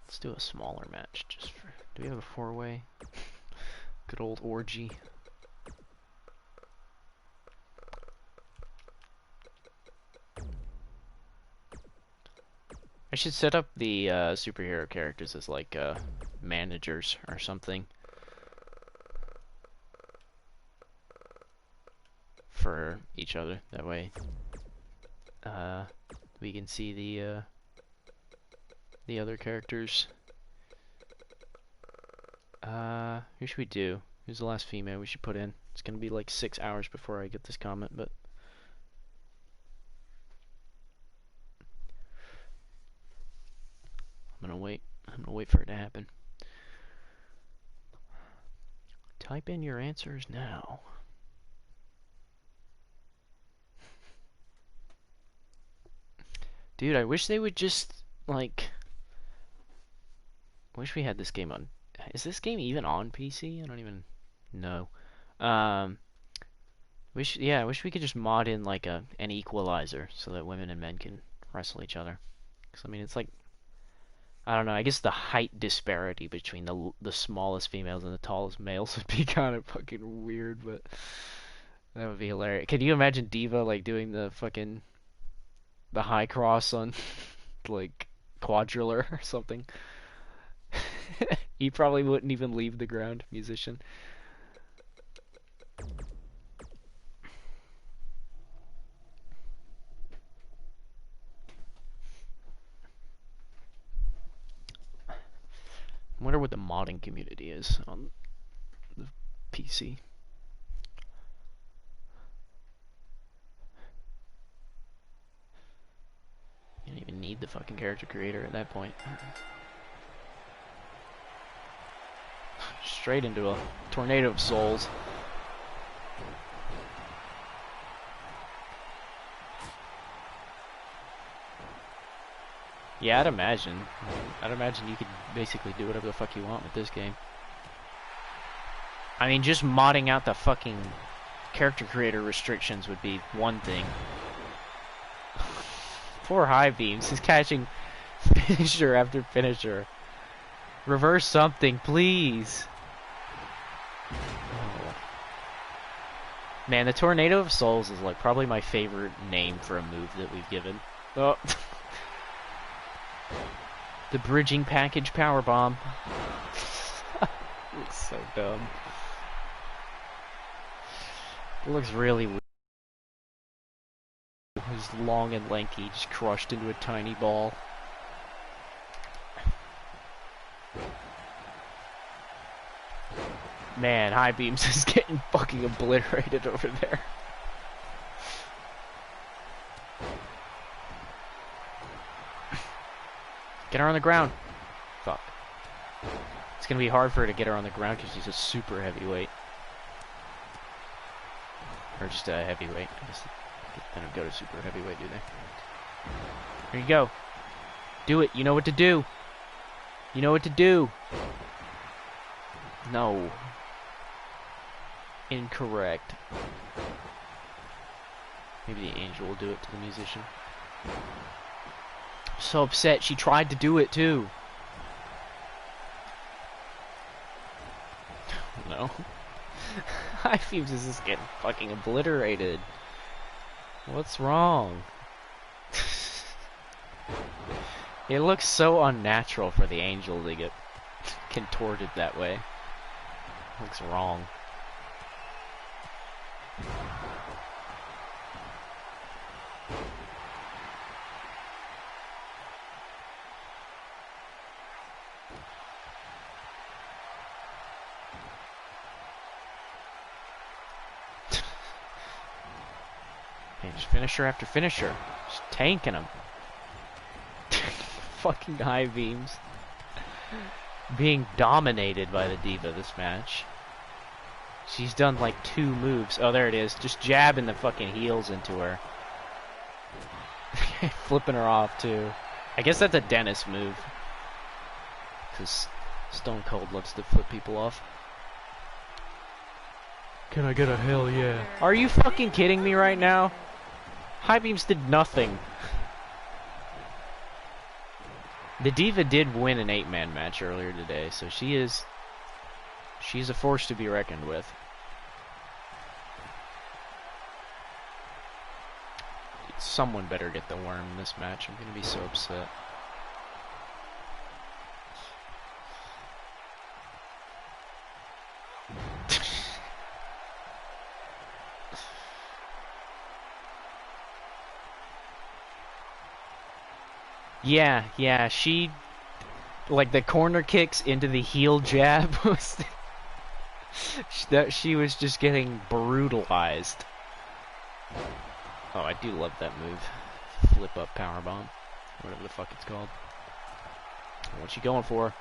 A: Let's do a smaller match just for... Do we have a four-way? Good old orgy. I should set up the superhero characters as like managers or something for each other. That way we can see the other characters. Who should we do? Who's the last female we should put in? It's gonna be like 6 hours before I get this comment, but I'm gonna wait for it to happen. Type in your answers now. Dude, I wish they would just like... Wish we had this game on... Is this game even on PC? I don't even know. I wish we could just mod in like an equalizer so that women and men can wrestle each other. Because I mean, it's like, I don't know. I guess the height disparity between the smallest females and the tallest males would be kind of fucking weird, but that would be hilarious. Can you imagine Diva like doing the high cross on like Quadriller or something? He probably wouldn't even leave the ground, musician. I wonder what the modding community is on the PC. You don't even need the fucking character creator at that point. Straight into a tornado of souls. Yeah, I'd imagine you could basically do whatever the fuck you want with this game. I mean, just modding out the fucking character creator restrictions would be one thing. Poor High Beams, he's catching finisher after finisher. Reverse something, please. Oh. Man, the Tornado of Souls is like probably my favorite name for a move that we've given. Oh. The bridging package powerbomb. Looks so dumb. It looks really weird. It's long and lanky, just crushed into a tiny ball. Man, High Beams is getting fucking obliterated over there. Get her on the ground. Fuck. It's gonna be hard for her to get her on the ground because she's a super heavyweight. Or just a heavyweight. I guess it They don't go to super heavyweight, do they? There you go. Do it. You know what to do. You know what to do. No. Incorrect. Maybe the angel will do it to the musician. So upset. She tried to do it too. No. High Fumes is just getting fucking obliterated. What's wrong? It looks so unnatural for the angel to get contorted that way. Looks wrong. Hey, just finisher after finisher. Just tanking them. Fucking high beams. Being dominated by the Diva this match. She's done like 2 moves. Oh, there it is. Just jabbing the fucking heels into her. Flipping her off too. I guess that's a Dennis move. Because Stone Cold loves to flip people off. Can I get a hell yeah? Are you fucking kidding me right now? High Beams did nothing. The Diva did win an 8-man match earlier today, so she's a force to be reckoned with. Someone better get the worm in this match. I'm gonna be so upset. Yeah, she, like, the corner kicks into the heel jab was that she was just getting brutalized. Oh, I do love that move. Flip up powerbomb, whatever the fuck it's called. What's she going for?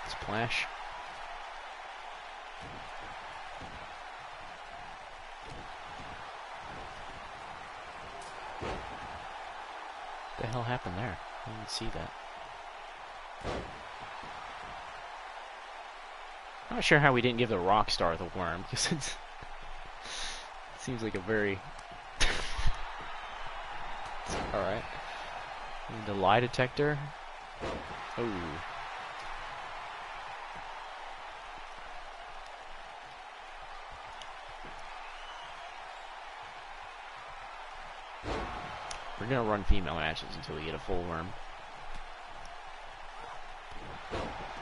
A: Splash. What the hell happened there? I didn't see that. I'm not sure how we didn't give the Rockstar the worm, because it seems like a very... Alright. The lie detector. Oh. We're gonna run female matches until we get a full worm.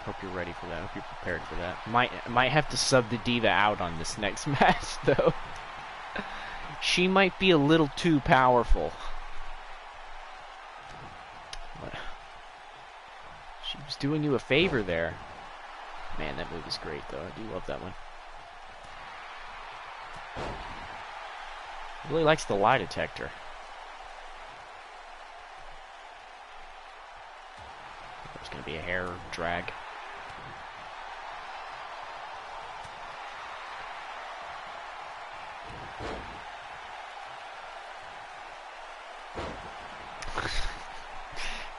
A: Hope you're ready for that. Hope you're prepared for that. Might have to sub the Diva out on this next match, though. She might be a little too powerful. What? She was doing you a favor there. Man, that move is great, though. I do love that one. Really likes the lie detector. There's going to be a hair drag.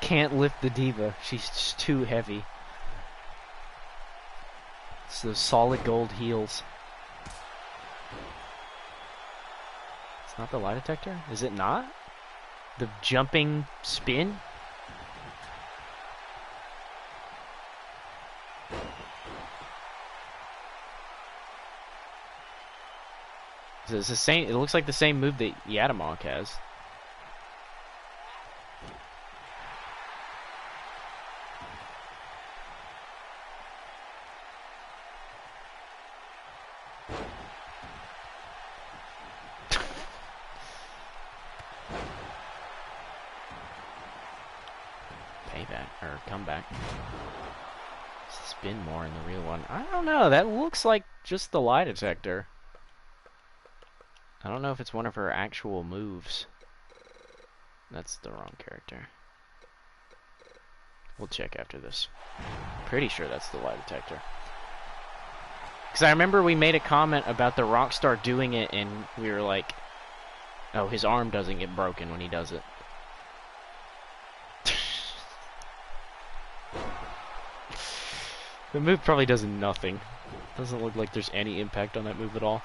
A: Can't lift the Diva. She's just too heavy. It's those solid gold heels. It's not the lie detector? Is it not? The jumping spin? It's the same. It looks like the same move that Yatamok has. Payback or comeback. Spin more in the real one. I don't know. That looks like just the lie detector. I don't know if it's one of her actual moves. That's the wrong character. We'll check after this. Pretty sure that's the lie detector. Because I remember we made a comment about the Rockstar doing it, and we were like, Oh, his arm doesn't get broken when he does it. The move probably does nothing. Doesn't look like there's any impact on that move at all.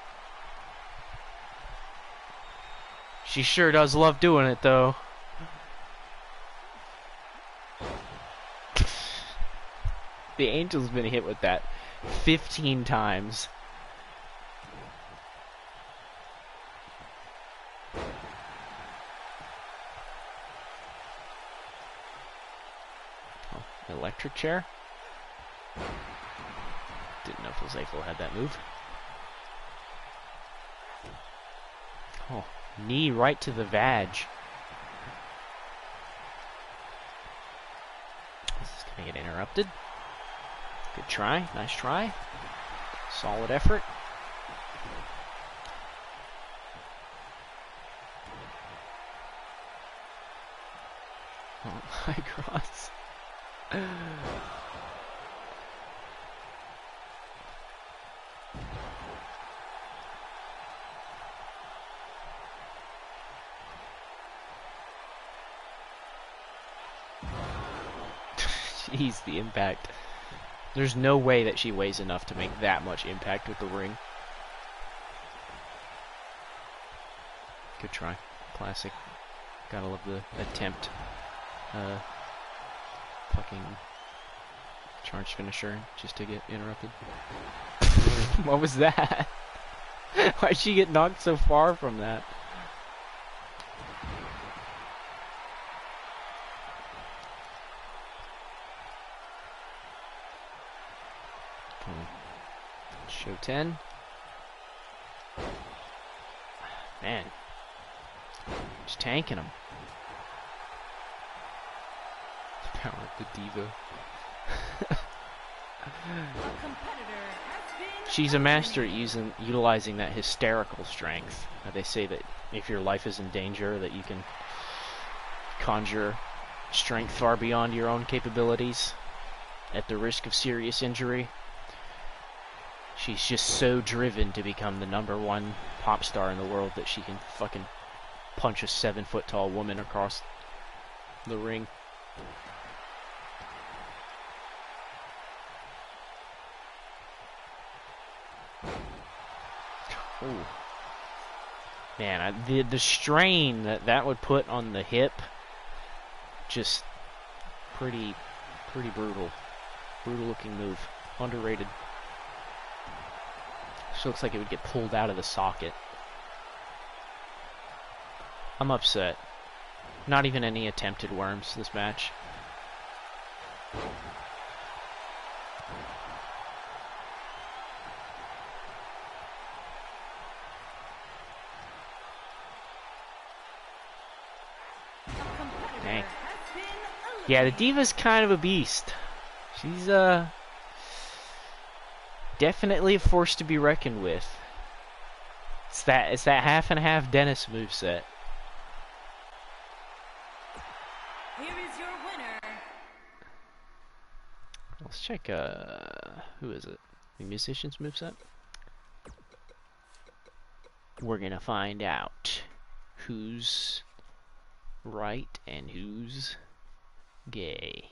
A: She sure does love doing it, though. The Angel's been hit with that 15 times. Oh, electric chair? Didn't know if Lozefo had that move. Oh, knee right to the vag. This is going to get interrupted. Good try. Nice try. Solid effort. Oh my cross. Jeez, the impact. There's no way that she weighs enough to make that much impact with the ring. Good try. Classic. Gotta love the attempt. Fucking charge finisher just to get interrupted. What was that? Why'd she get knocked so far from that? Show 10. Man. Just tanking him. Power of the Diva. She's a master at utilizing that hysterical strength. They say that if your life is in danger, that you can conjure strength far beyond your own capabilities at the risk of serious injury. She's just so driven to become the #1 pop star in the world that she can fucking punch a 7-foot-tall woman across the ring. Ooh. Man, the strain that would put on the hip, just pretty brutal. Brutal looking move. Underrated. She looks like it would get pulled out of the socket. I'm upset. Not even any attempted worms this match. Dang. Yeah, the Diva's kind of a beast. She's definitely a force to be reckoned with. It's that half and half Dennis moveset.
C: Here is your winner.
A: Let's check who is it? The Musician's moveset? We're gonna find out who's right and who's gay.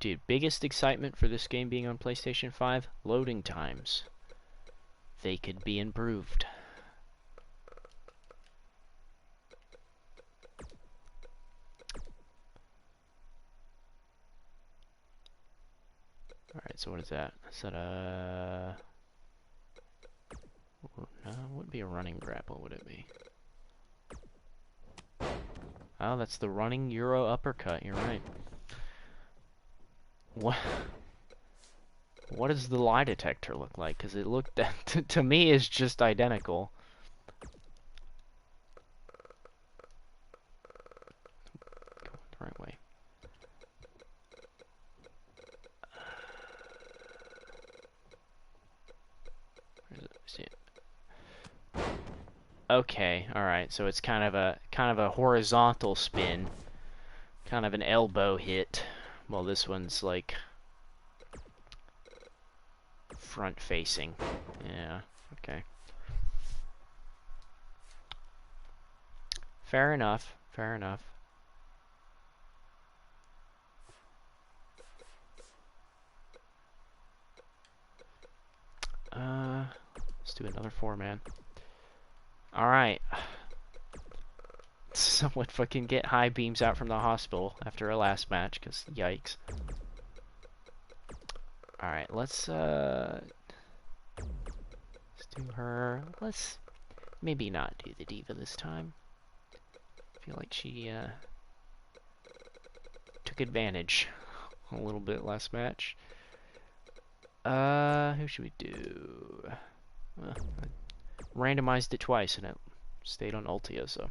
A: Dude, biggest excitement for this game being on PlayStation 5? Loading times. They could be improved. Alright, so what is that? Is that a... No, it wouldn't be a running grapple, would it be? Oh, that's the running Euro uppercut, you're right. What does the lie detector look like? Because it looked, to me, is just identical. Going the right way. Where is it? See it. Okay, alright, so it's kind of a horizontal spin. Kind of an elbow hit. Well, this one's like front facing. Yeah, okay. Fair enough, fair enough. Let's do another 4-man. Alright. Someone fucking get high beams out from the hospital after our last match, because yikes. Alright, let's do her. Let's maybe not do the diva this time. I feel like she took advantage a little bit last match. Who should we do? I randomized it twice and it stayed on Ultia, so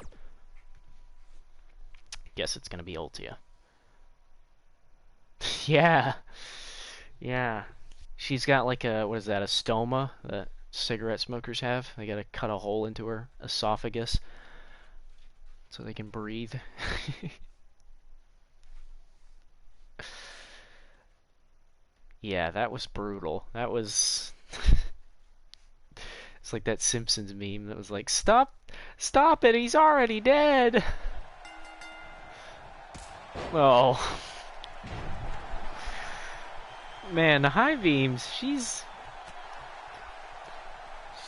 A: guess it's gonna be Ultia. Yeah, yeah. She's got like a, what is that, a stoma that cigarette smokers have? They gotta cut a hole into her esophagus so they can breathe. Yeah, that was brutal. That was... It's like that Simpsons meme that was like, Stop it, he's already dead! Oh. Man, the high beams, she's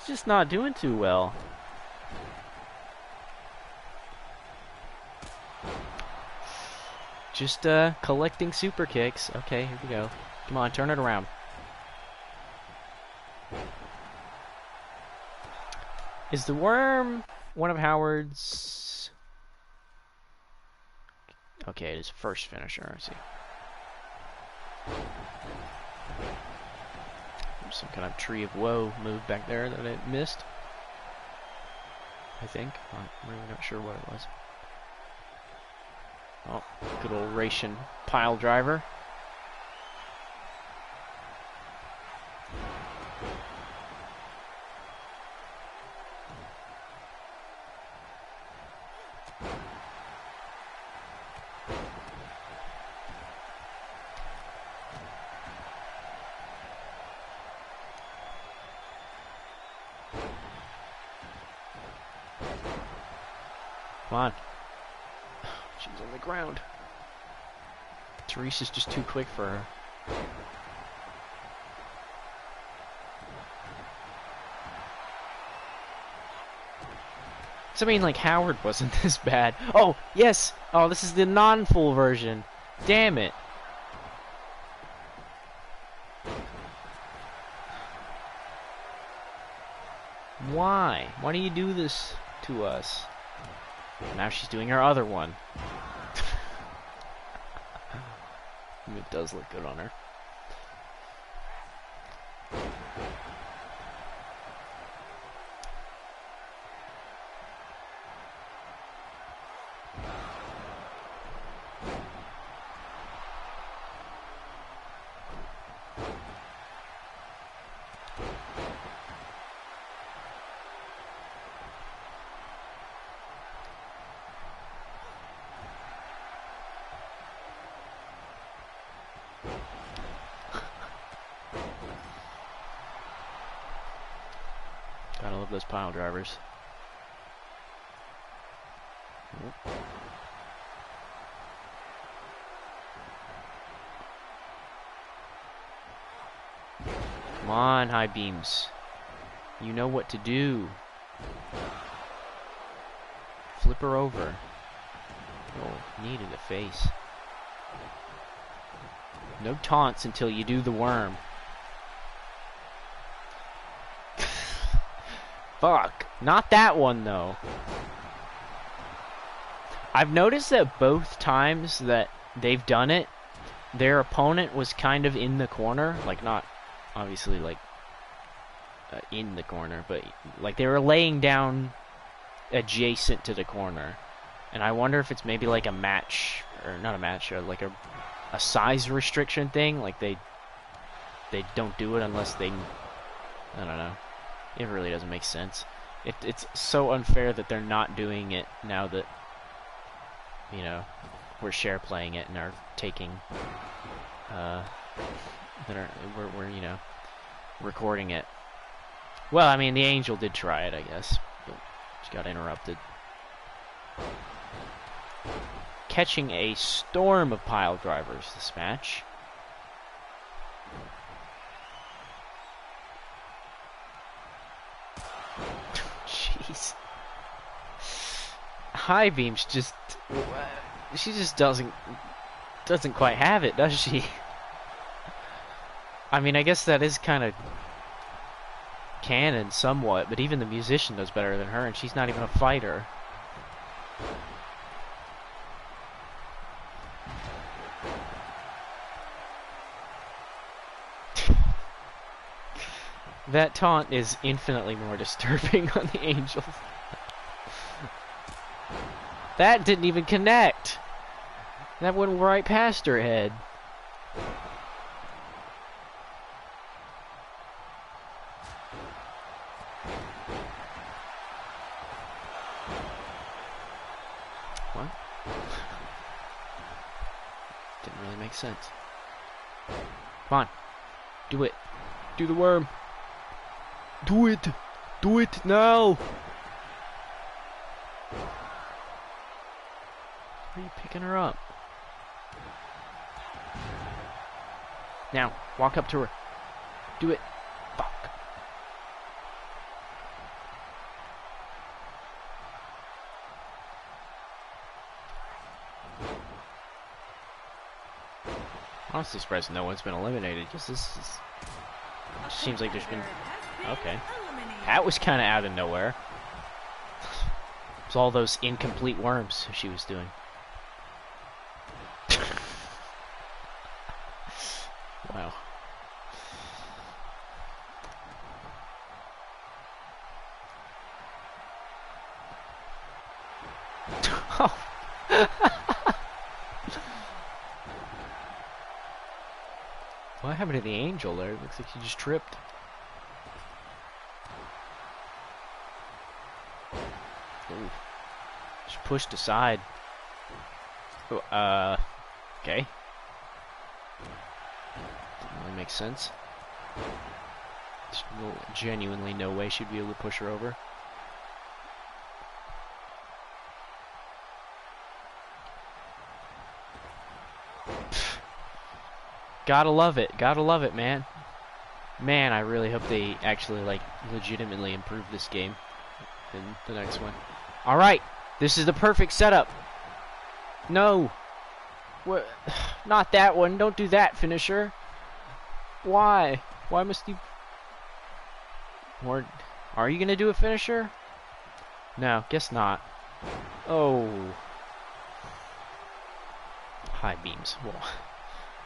A: just not doing too well. Just collecting super kicks. Okay, here we go. Come on, turn it around. Is the worm one of Howard's? Okay, it is first finisher. I see. There's some kind of tree of woe move back there that I missed. I think. I'm really not sure what it was. Oh, good old Ration pile driver. Come on. She's on the ground. Teresa's just too quick for her. So, I mean, like, Howard wasn't this bad. Oh, yes! Oh, this is the non-full version. Damn it. Why? Why do you do this to us? Now she's doing her other one. It does look good on her. Gotta love those pile drivers. Come on, high beams. You know what to do. Flip her over. Oh, knee to the face. No taunts until you do the worm. Fuck. Not that one, though. I've noticed that both times that they've done it, their opponent was kind of in the corner. Like, not, obviously, like, in the corner, but, like, they were laying down adjacent to the corner. And I wonder if it's maybe, like, a match, or not a match, or, like, a size restriction thing. Like, they don't do it unless they, I don't know. It really doesn't make sense. It's so unfair that they're not doing it now that, you know, we're share playing it and are taking, we're, you know, recording it. Well, I mean, the Angel did try it, I guess. But she got interrupted. Catching a storm of pile drivers this match. Jeez. High Beam's just... She just doesn't quite have it, does she? I mean, I guess that is kind of canon somewhat, but even the musician does better than her, and she's not even a fighter. That taunt is infinitely more disturbing on the Angels. That didn't even connect. That went right past her head. What? Didn't really make sense. Come on. Do it. Do the worm. Do it! Do it now! Why are you picking her up? Now, walk up to her. Do it. Fuck. Honestly surprised no one's been eliminated. Just this seems like there's been... Okay. That was kind of out of nowhere. It was all those incomplete worms she was doing. Wow. Oh. What happened to the Angel there? It looks like she just tripped. Ooh. Just pushed aside. Oh, okay. Didn't really make sense. There's genuinely no way she'd be able to push her over. Gotta love it, man. Man, I really hope they actually, like, legitimately improve this game in the next one. Alright, this is the perfect setup. No. What? Not that one. Don't do that, finisher. Why? Why must you... Or, are you gonna do a finisher? No, guess not. Oh. High beams. Well,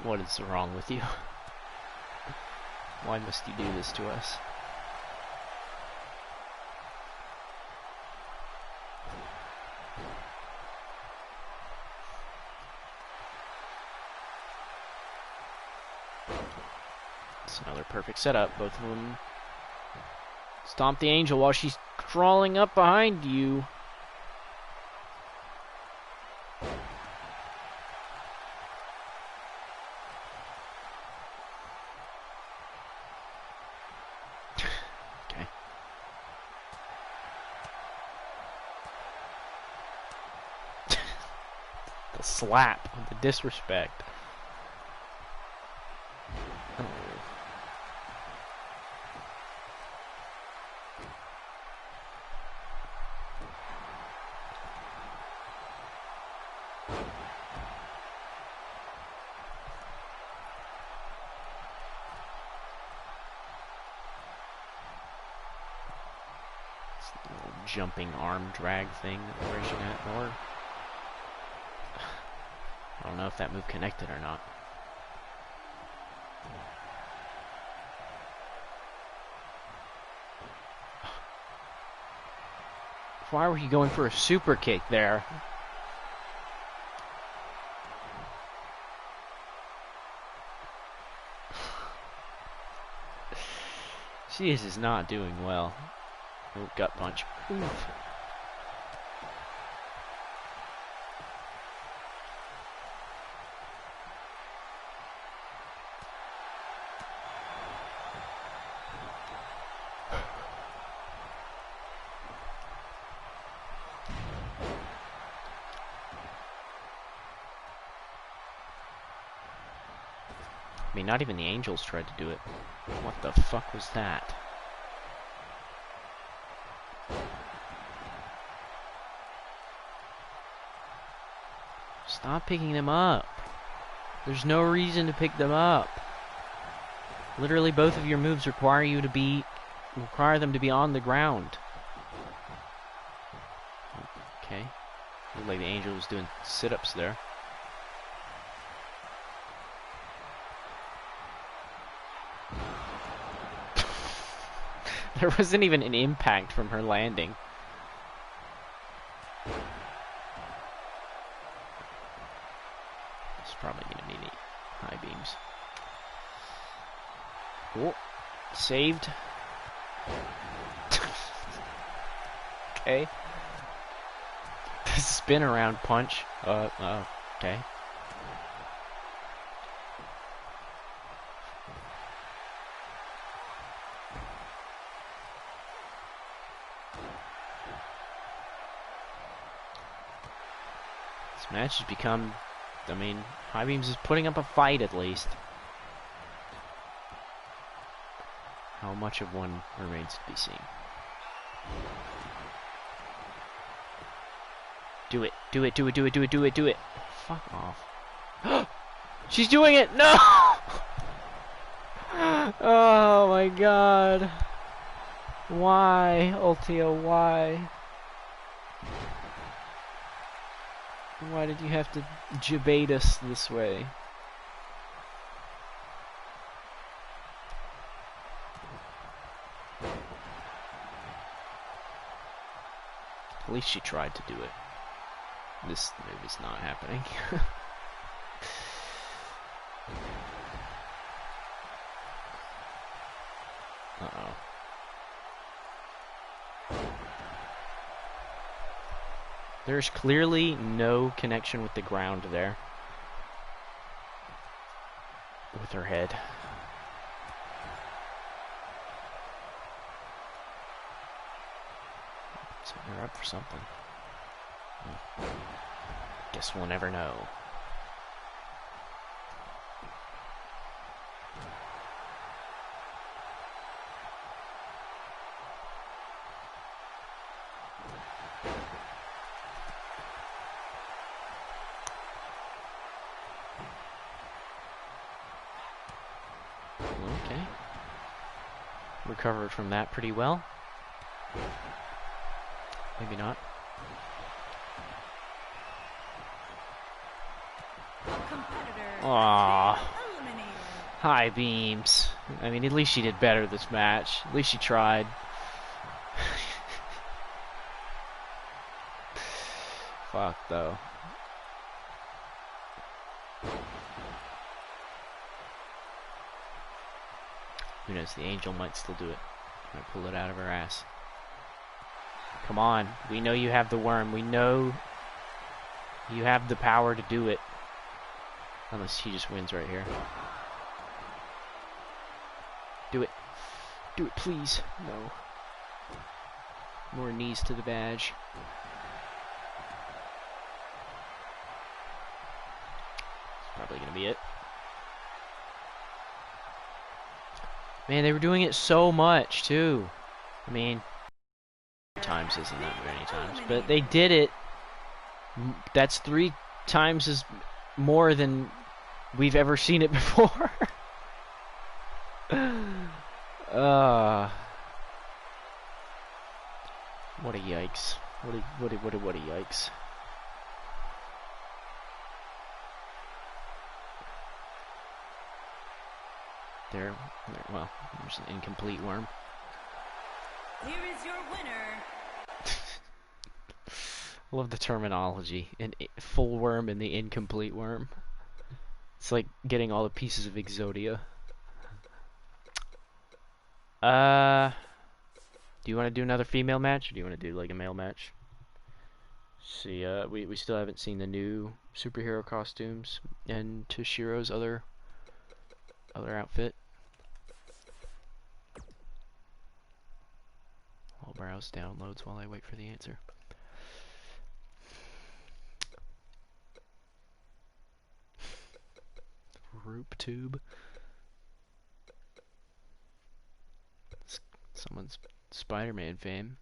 A: what is wrong with you? Why must you do this to us? It's another perfect setup. Both of them stomp the Angel while she's crawling up behind you. Okay. The slap, the disrespect. Oh. Jumping arm drag thing that we're racing at more. I don't know if that move connected or not. Why were you going for a super kick there? She is not doing well. Oh, gut punch. Oof. I mean, not even the Angels tried to do it. What the fuck was that? Stop picking them up. There's no reason to pick them up. Literally, both of your moves require them to be on the ground. Okay. Looked like the Angel was doing sit-ups there. There wasn't even an impact from her landing. It's probably going to be the high beams. Oh, saved. Okay. The spin around punch. Okay. This match has become, I mean, High Beams is putting up a fight at least. How much of one remains to be seen. Do it, do it, do it, do it, do it, do it, do it. Fuck off. She's doing it! No! Oh my god. Why, Ultio, why? Why did you have to jibate us this way? At least she tried to do it. This move is not happening. Uh-oh. There's clearly no connection with the ground there. With her head. Setting her up for something. Guess we'll never know. Okay. Recovered from that pretty well. Maybe not. Aww. High beams. I mean, at least she did better this match. At least she tried. Fuck, though. Who knows, the Angel might still do it. Might pull it out of her ass. Come on. We know you have the worm. We know you have the power to do it. Unless he just wins right here. Do it. Do it, please. No. More knees to the badge. It's probably going to be it. Man, they were doing it so much, too. I mean, 3 times isn't that many times, but they did it. That's 3 times as more than we've ever seen it before. What a yikes. What a yikes. Well, there's an incomplete worm.
C: Here is your winner.
A: I love the terminology. An full worm and the incomplete worm. It's like getting all the pieces of Exodia. Do you want to do another female match, or do you want to do like a male match? See, we still haven't seen the new superhero costumes and Toshiro's other outfit. I'll browse downloads while I wait for the answer. Roop tube. Someone's Spider-Man fame.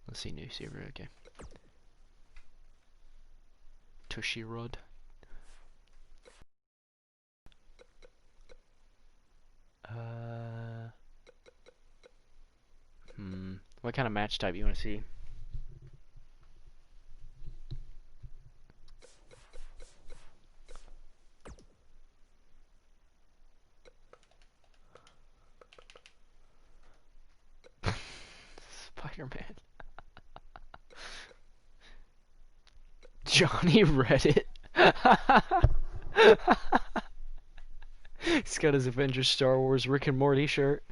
A: Let's see, new server, okay. Toshirod. What kind of match type you want to see? Spider-Man. Johnny Reddit. He's got his Avengers Star Wars Rick and Morty shirt.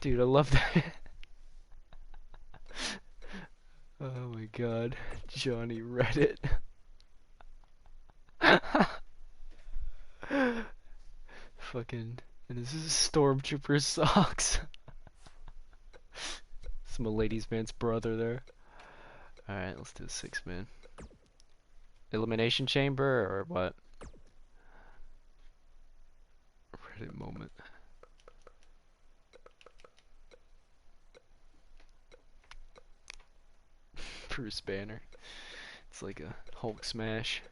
A: Dude, I love that. Oh my god. Johnny Reddit. Fucking. And this is Stormtrooper socks. It's my ladies man's brother there. Alright, let's do a 6-man. Elimination chamber or what? Reddit moment. Bruce Banner. It's like a Hulk smash.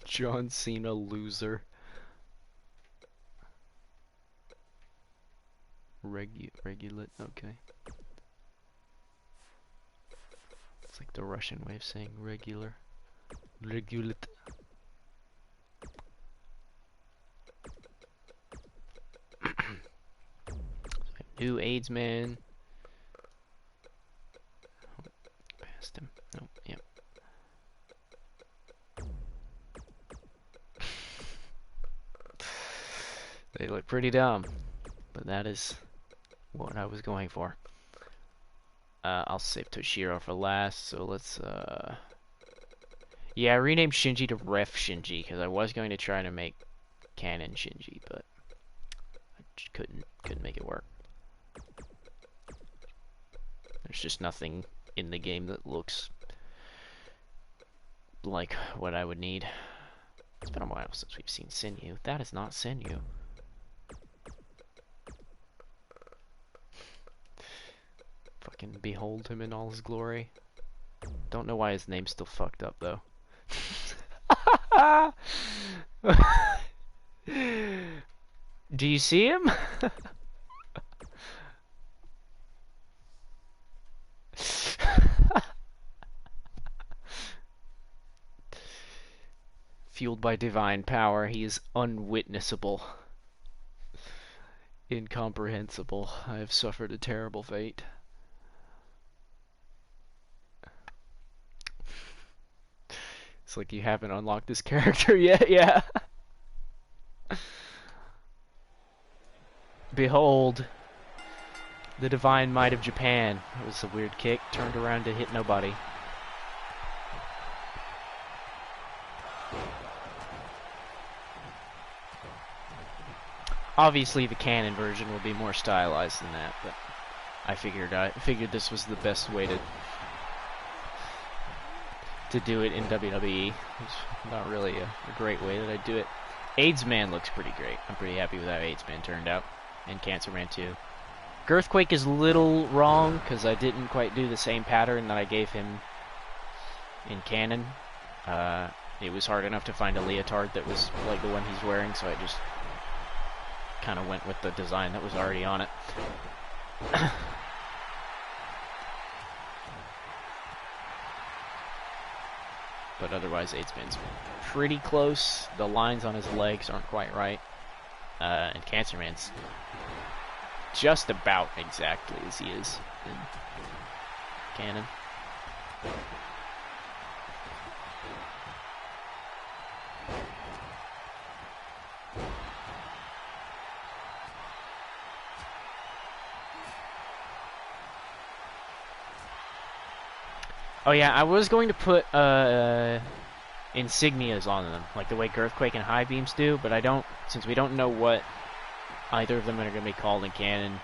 A: John Cena loser. Regulate, okay. It's like the Russian way of saying regular. Regulate. New AIDS man. Oh, past him. Nope, yep. They look pretty dumb, but that is what I was going for. I'll save Toshiro for last, so let's, yeah, I renamed Shinji to Ref Shinji, because I was going to try to make Canon Shinji, but I just couldn't make it work. There's just nothing in the game that looks like what I would need. It's been a while since we've seen Sinew. That is not Sinew. Fucking behold him in all his glory. Don't know why his name's still fucked up though. Do you see him? Fueled by divine power, he is unwitnessable. Incomprehensible. I have suffered a terrible fate. It's like you haven't unlocked this character yet, yeah. Behold, the divine might of Japan. That was a weird kick, turned around to hit nobody. Obviously, the canon version will be more stylized than that, but I figured this was the best way to do it in WWE. It's not really a great way that I do it. AIDS Man looks pretty great. I'm pretty happy with how AIDS Man turned out, and Cancer Man too. Girthquake is a little wrong because I didn't quite do the same pattern that I gave him in canon. It was hard enough to find a leotard that was like the one he's wearing, so I just kind of went with the design that was already on it. But otherwise, AIDS-Man's pretty close. The lines on his legs aren't quite right. And Cancer Man's just about exactly as he is in canon. Oh yeah, I was going to put insignias on them, like the way Girthquake and High Beams do, but I don't, since we don't know what either of them are going to be called in canon.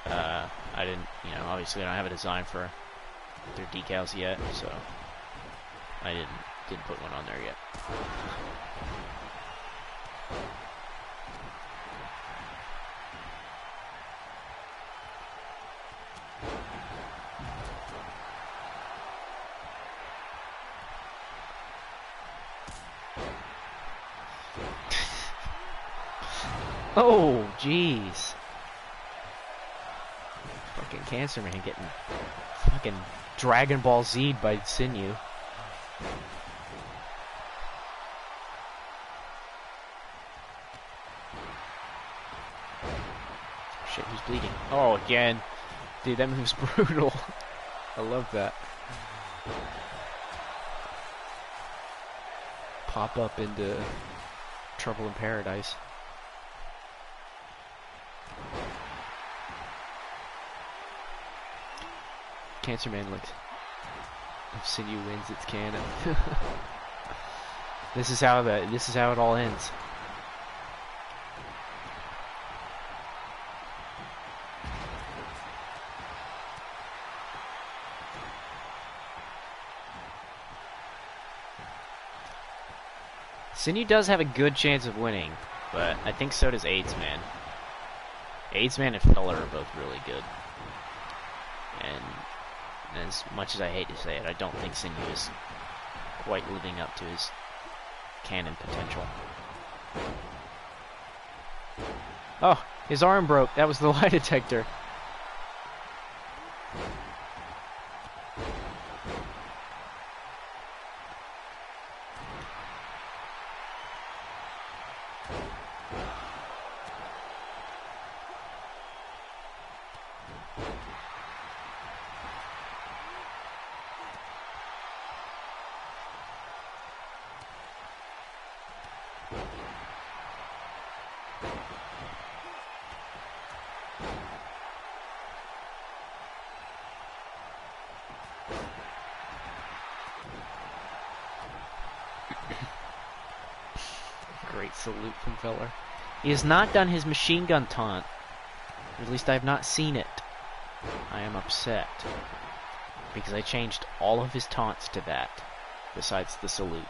A: I didn't, obviously I don't have a design for their decals yet, so I didn't put one on there yet. Oh, jeez. Fucking Cancer Man getting fucking Dragon Ball Z'd by Sinew. Shit, who's bleeding? Oh, again. Dude, that move's brutal. I love that. Pop up into Trouble in Paradise. Cancer Man looks. If Sinew wins, it's canon. This is how it all ends. Sinew does have a good chance of winning, but I think so does AIDS Man. AIDS Man and Filler are both really good. And as much as I hate to say it, I don't think Sinew is quite living up to his canon potential. Oh, his arm broke. That was the lie detector. Great salute from Filler. He has not done his machine gun taunt. Or at least I have not seen it. I am upset. Because I changed all of his taunts to that. Besides the salute.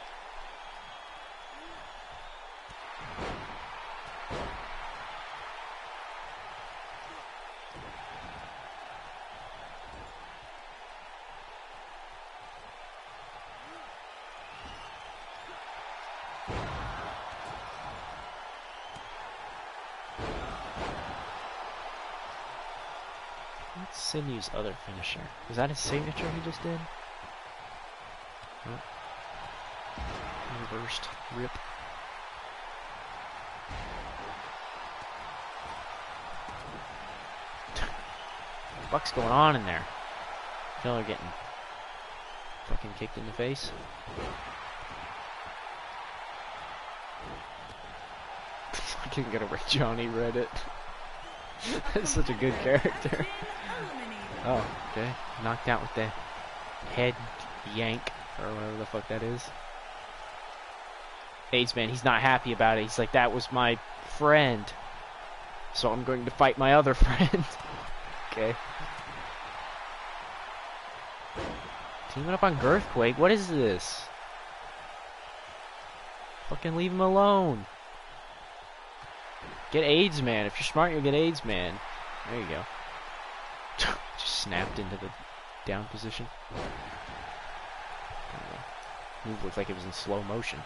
A: What's Sinew's other finisher? Is that his signature he just did? Oh. Reversed. Rip. What's going on in there? Filler getting fucking kicked in the face. Fucking gonna wear Johnny Reddit. That's such a good character. Oh, okay. Knocked out with the head yank, or whatever the fuck that is. AIDS Man, he's not happy about it. He's like, that was my friend. So I'm going to fight my other friend. Okay. Teaming up on Girthquake? What is this? Fucking leave him alone. Get AIDS Man. If you're smart, you'll get AIDS Man. There you go. Just snapped into the down position. Move looked like it was in slow motion.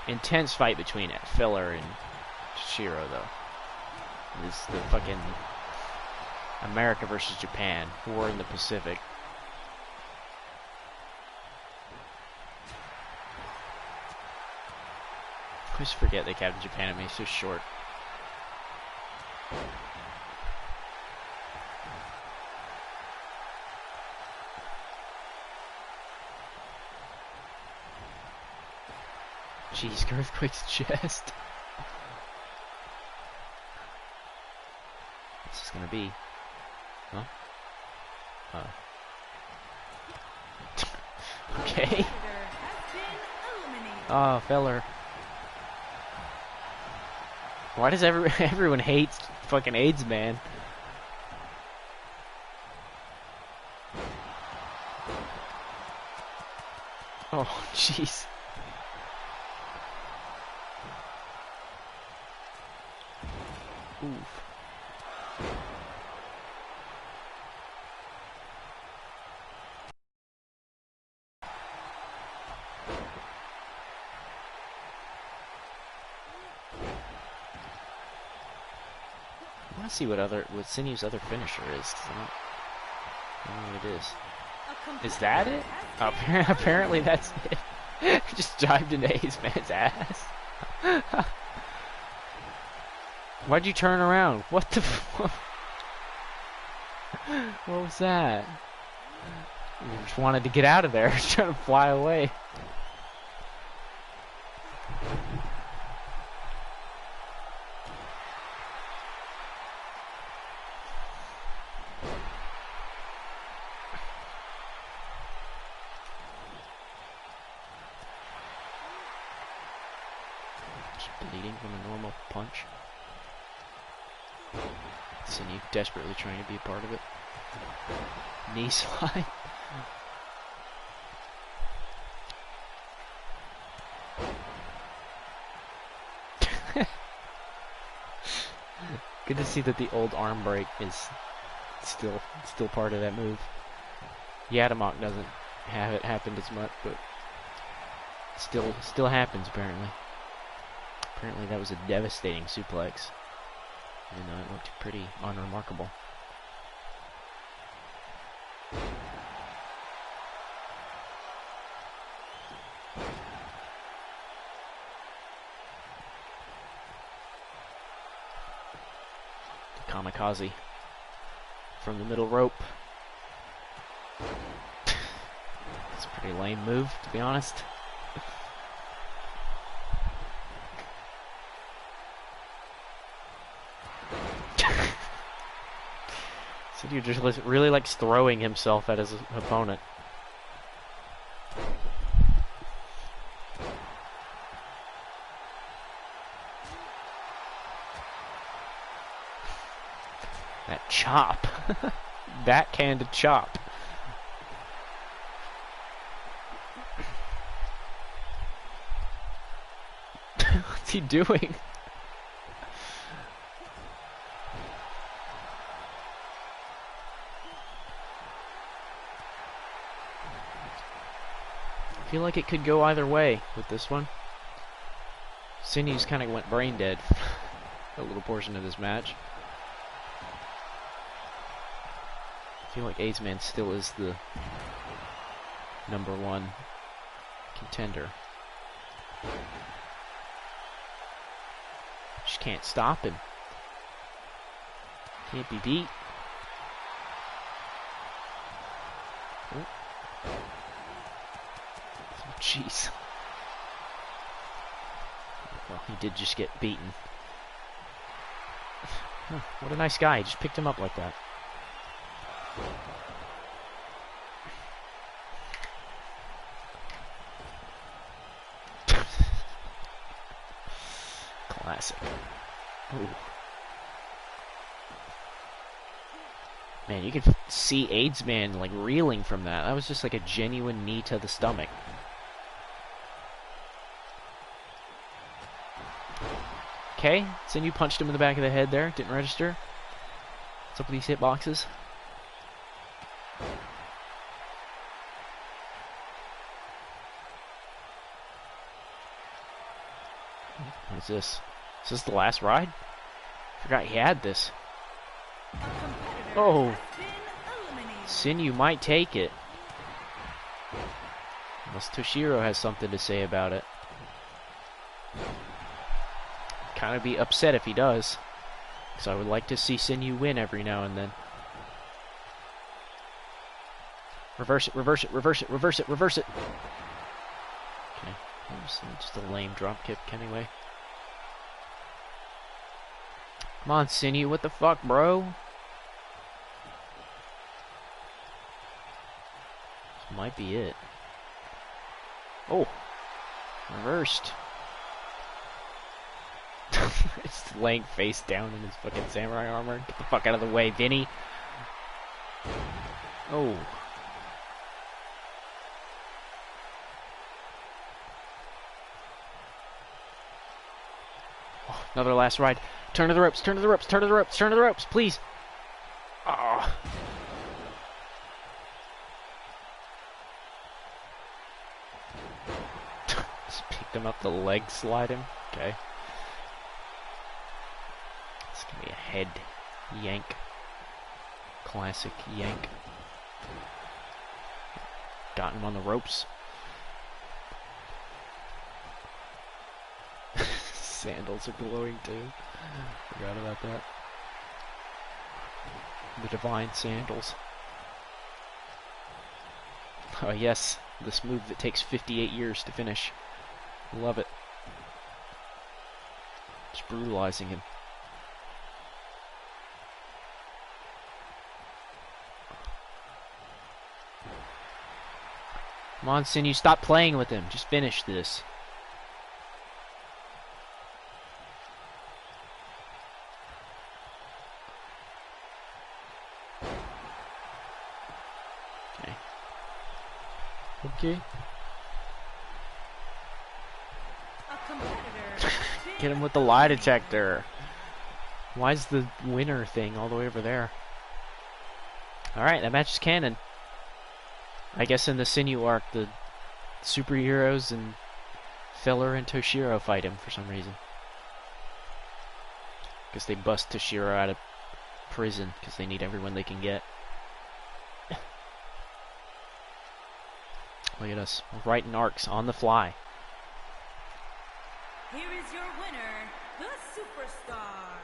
A: Intense fight between Filler and Shiro, though. This is the fucking America versus Japan. War in the Pacific. I always forget that Captain Japan Anime is so short. Jeez, Earthquake's chest. What's this gonna be? Huh? Okay. Oh, Filler. Why does everyone hates fucking AIDS man? Oh, jeez. Oof. I want to see what Sinew's other finisher is. 'Cause I don't know what it is. Is that it? Apparently that's it. Just dived into Ace Man's ass. Why'd you turn around? What the fuck? What was that? You just wanted to get out of there. Trying to fly away. Bleeding from a normal punch. Sinew desperately trying to be a part of it. Knee slide. Good to see that the old arm break is still part of that move. Yadamak doesn't have it happened as much, but still happens apparently. Apparently that was a devastating suplex, even though it looked pretty unremarkable. Kamikaze from the middle rope. It's a pretty lame move, to be honest. Sinew just really likes throwing himself at his opponent. That chop. Backhanded chop. What's he doing? I feel like it could go either way with this one. Sinew's kind of went brain dead a little portion of this match. I feel like AIDS Man still is the #1 contender. Just can't stop him. Can't be beat. Oh. Jeez. Well, he did just get beaten. Huh, what a nice guy. He just picked him up like that. Classic. Ooh. Man, you could see AIDS Man like reeling from that. That was just like a genuine knee to the stomach. Okay, Sinew punched him in the back of the head there. Didn't register. What's up with these hitboxes? What is this? Is this the last ride? Forgot he had this. Oh! Sinew might take it. Unless Toshiro has something to say about it. Kind of be upset if he does. Because I would like to see Sinew win every now and then. Reverse it, reverse it, reverse it, reverse it, reverse it! Okay. Just a lame dropkick anyway. Come on, Sinew, what the fuck, bro? This might be it. Oh! Reversed. Just laying face down in his fucking samurai armor. Get the fuck out of the way, Vinny. Oh. Oh, another last ride. Turn to the ropes, turn to the ropes, turn to the ropes, turn to the ropes, please. Oh. Just picked him up the leg, slide him. Okay. It's gonna be a head yank. Classic yank. Got him on the ropes. Sandals are glowing too. Forgot about that. The divine sandals. Oh yes, this move that takes 58 years to finish. Love it. Just brutalizing him. Come on, Sinew, stop playing with him. Just finish this. Okay. Okay.
C: A competitor.
A: Get him with the lie detector. Why's the winner thing all the way over there? Alright, that match is canon. I guess in the Sinew arc, the superheroes and Feller and Toshiro fight him for some reason. Guess they bust Toshiro out of prison because they need everyone they can get. Look at us, writing arcs on the fly.
C: Here is your winner, the Superstar.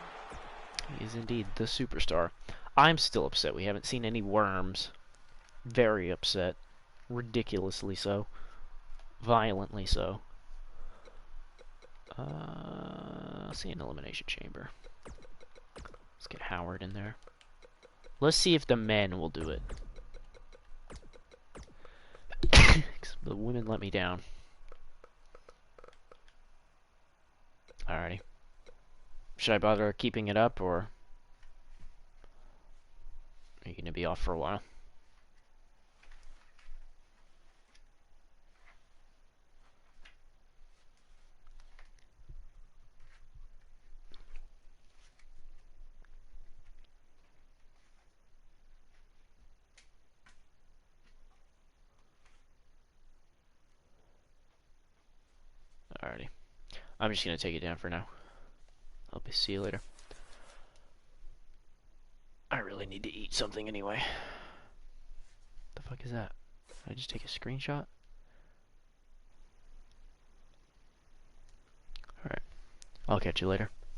A: He is indeed the superstar. I'm still upset we haven't seen any worms. Very upset. Ridiculously so. Violently so. Let's see an elimination chamber. Let's get Howard in there. Let's see if the men will do it. 'Cause the women let me down. Alrighty. Should I bother keeping it up, or are you going to be off for a while? Alrighty. I'm just going to take it down for now. I'll see you later. I really need to eat something anyway. The fuck is that? Did I just take a screenshot? Alright. I'll catch you later.